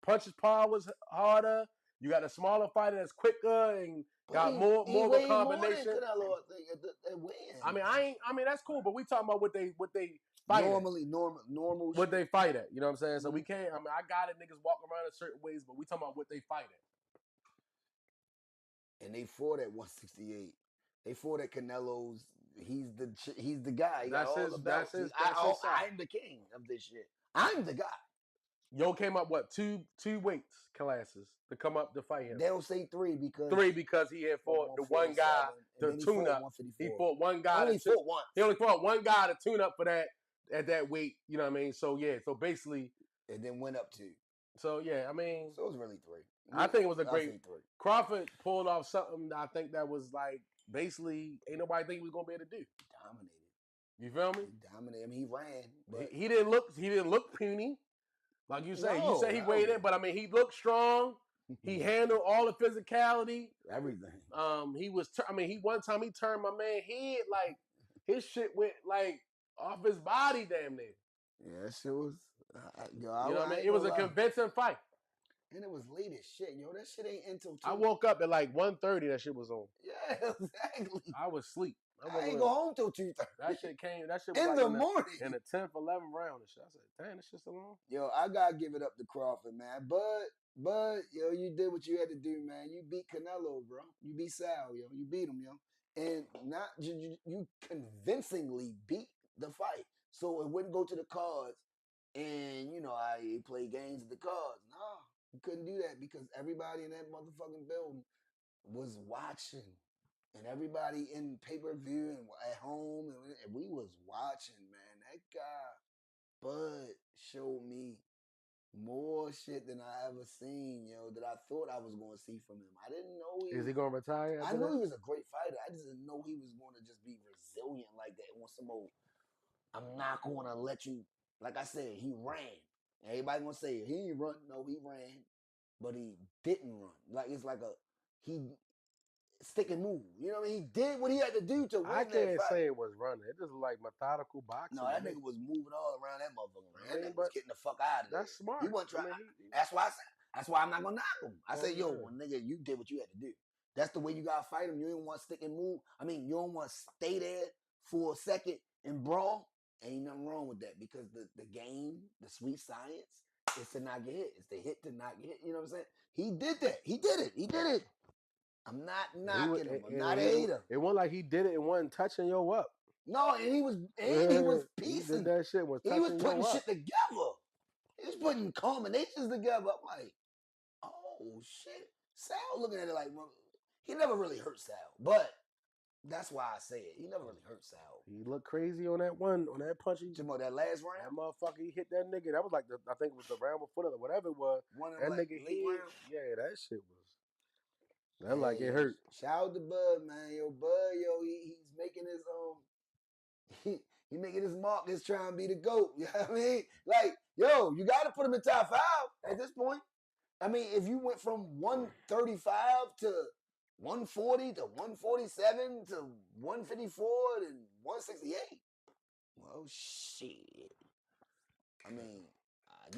punches power was harder. You got a smaller fighter that's quicker and got more of a combination. I mean, that's cool. But we talking about what they fight normal. What they fight at. You know what I'm saying? So we can't. I mean, I got it. Niggas walk around in certain ways, but we talking about what they fight at. And they fought at 168. They fought at Canelo's. He's the guy. He That's his. I'm the king of this shit. I'm the guy. Yo came up two weights classes to come up to fight him. They don't say three because he had fought the one guy to tune up. He fought one guy. He only fought one guy to tune up for that at that weight. You know what I mean? So yeah. So basically, and then went up 2. So yeah, I mean, so it was really 3. I think it was a great. Crawford pulled off something. I think that was like basically ain't nobody think he was gonna be able to do. Dominated. You feel me? He dominated. I mean, he ran. But he didn't look puny. Like you say, he weighed in, but I mean, he looked strong. He handled all the physicality, everything. One time he turned my man head, like his shit went like off his body, damn near. Yeah, that shit was. You know what I mean? It was a convincing fight, and it was late as shit, yo. That shit ain't until 2. I woke up at like 1:30. That shit was on. Yeah, exactly. I was asleep. I ain't go home till 2:30. That shit was in like the morning. In the 10th, 11th round and shit. I said, damn, this shit's so long. Yo, I gotta give it up to Crawford, man. But yo, you did what you had to do, man. You beat Canelo, bro. You beat Sal, yo. You beat him, yo. And not you convincingly beat the fight. So it wouldn't go to the cards. And I play games at the cards. Nah, you couldn't do that because everybody in that motherfucking building was watching. And everybody in pay-per-view and at home, and we was watching, man. That guy, Bud, showed me more shit than I ever seen, yo, that I thought I was going to see from him. I didn't know Is he going to retire? I knew he was a great fighter. I just didn't know he was going to just be resilient like that. On some old, I'm not going to let you, like I said, he ran. Everybody going to say, he didn't run. No, he ran, but he didn't run. Like, it's like stick and move. You know what I mean? He did what he had to do to win that fight. I can't say it was running. It just like methodical boxing. No, that nigga was moving all around that motherfucker. That nigga was getting the fuck out of there. That's smart. He wasn't trying. That's why I'm not gonna knock him. I say, nigga, you did what you had to do. That's the way you gotta fight him. You don't want to stick and move. I mean, you don't want to stay there for a second and brawl. Ain't nothing wrong with that because the game, the sweet science, is to not get hit. It's to hit to not get hit. You know what I'm saying? He did that. He did it. I'm not knocking him. I'm not a hater. It wasn't like he did it and wasn't touching yo up. No, and he was piecing. That shit was he was putting shit together. He was putting combinations together. I'm like, oh shit. Sal looking at it like, he never really hurt Sal, but that's why I say it. He never really hurt Sal. He looked crazy on that punch. That last round? That motherfucker, he hit that nigga. That was like I think it was the round before or whatever it was. That nigga hit. Yeah, that shit was. That like it hurt. Shout out to Bud, man. Yo, Bud, he's making his he making his mark. He's trying to be the GOAT. You know what I mean? Like, yo, you got to put him in top 5 at this point. I mean, if you went from 135 to 140 to 147 to 154 to 168, well, shit. I mean,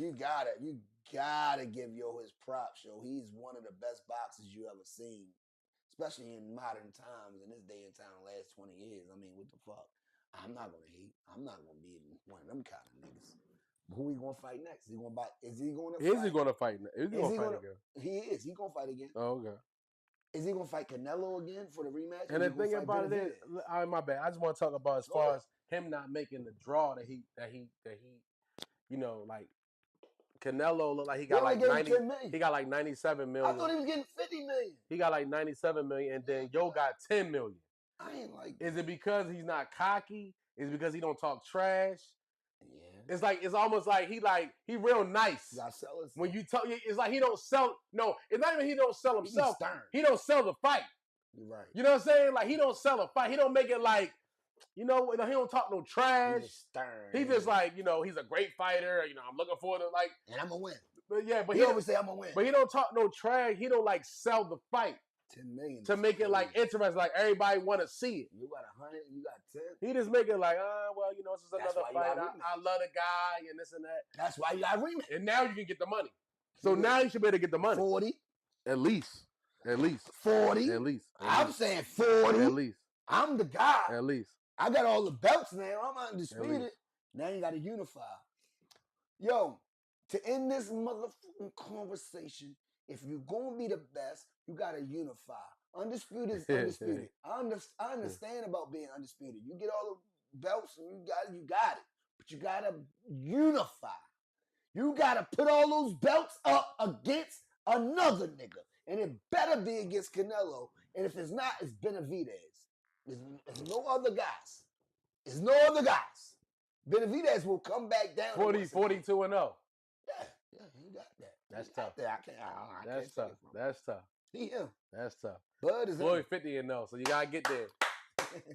you gotta give his props, yo. He's one of the best boxers you ever seen, especially in modern times, in this day and time, the last 20 years. I mean, what the fuck? I'm not gonna hate. I'm not gonna be one of them kind of niggas. Who he gonna fight next? Is he gonna fight? Is he gonna fight again? He is. He gonna fight again. Oh, okay. Is he gonna fight Canelo again for the rematch? And the thing about it is, my bad. I just want to talk about as far as him not making the draw that he, like. Canelo looked like he got like 90. He got like 97 million. I thought he was getting 50 million. He got like 97 million, and then Yo got 10 million. I ain't like. Is it because he's not cocky? Is it because he don't talk trash? Yeah. It's almost like he real nice. When you talk, it's like he don't sell. No, it's not even he don't sell himself. He don't sell the fight. You're right. You know what I'm saying? Like he don't sell a fight. He don't make it like he don't talk no trash. He's stern. He's just like, he's a great fighter. I'm looking forward to and I'm gonna win. But yeah, but he always say I'm gonna win. But he don't talk no trash. He don't like sell the fight. 10 million to make it like interesting, like everybody want to see it. You got 100, you got 10. He just make it like, this is another fight. I love the guy and this and that. That's why you got rematch. And now you can get the money. So now you should be able to get the money. 40. At least. 40. At least. I'm saying 40. At least. I'm the guy. At least. I got all the belts now. I'm undisputed. Now you got to unify. Yo, to end this motherfucking conversation, if you're going to be the best, you got to unify. Undisputed is undisputed. I understand about being undisputed. You get all the belts and you got it. But you got to unify. You got to put all those belts up against another nigga. And it better be against Canelo. And if it's not, it's Benavidez. There's no other guys. There's no other guys. Benavidez will come back down. 42 and 0. Yeah, he got that. That's tough. That's tough. That's tough. He him. That's tough. Bud is Floyd 50 and 0, so you gotta get there.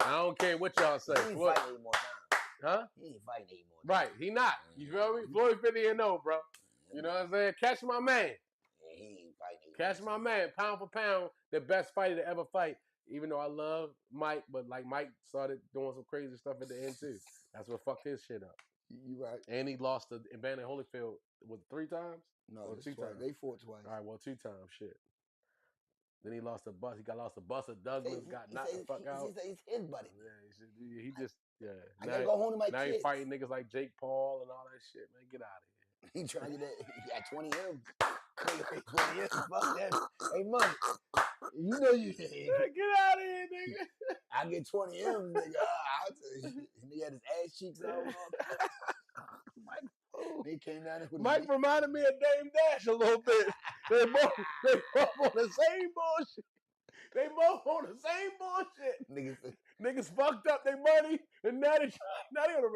I don't care what y'all say. He ain't fighting 8 more times. Huh? He ain't fighting 8 more times. Right, he not. You feel me? Floyd 50 and 0, bro. You know what I'm saying? Catch my man. Yeah, he ain't fighting 8 Catch my man. Pound for pound, the best fighter to ever fight. Even though I love Mike, but like Mike started doing some crazy stuff at the end too. That's what fucked his shit up. You right. And he lost to Evander Holyfield with 3 times? No, or 2 times. They fought twice. All right, well, 2 times. Shit. Then he lost a bus. He got lost a bus of Douglas. Got knocked the fuck out. He's his buddy. Yeah, he just I gotta go home to my kids. Now he fighting niggas like Jake Paul and all that shit, man. Get out of here. He trying to get that. He got 20 M's. 20 M's. Fuck that. Hey, Mike. You know you. Get out of here, nigga. I get 20 M's, nigga. I'll tell you. He had his ass cheeks out. He came down there with Mike reminded me of Dame Dash a little bit. They both on the same bullshit. They both on the same bullshit. Niggas fucked up their money, and now they on a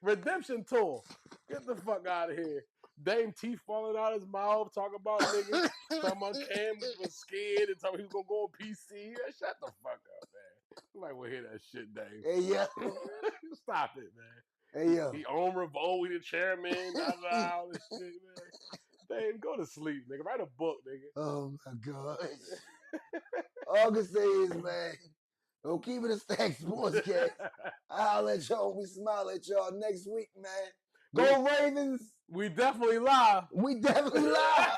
redemption tour. Get the fuck out of here. Dame teeth falling out his mouth, talking about niggas, talking about Cam was scared and talking he was gonna go on PC. Shut the fuck up, man. Somebody will hear that shit, Dame. Hey, yeah. Stop it, man. Hey, yo. He owned Revolt, he the chairman, all this shit, man. Dame, go to sleep, nigga. Write a book, nigga. Oh, my God. All I can say is, man, don't keep it a Stack Sportscast. I'll let y'all, we smile at y'all next week, man. Go Ravens. We definitely live. We definitely live.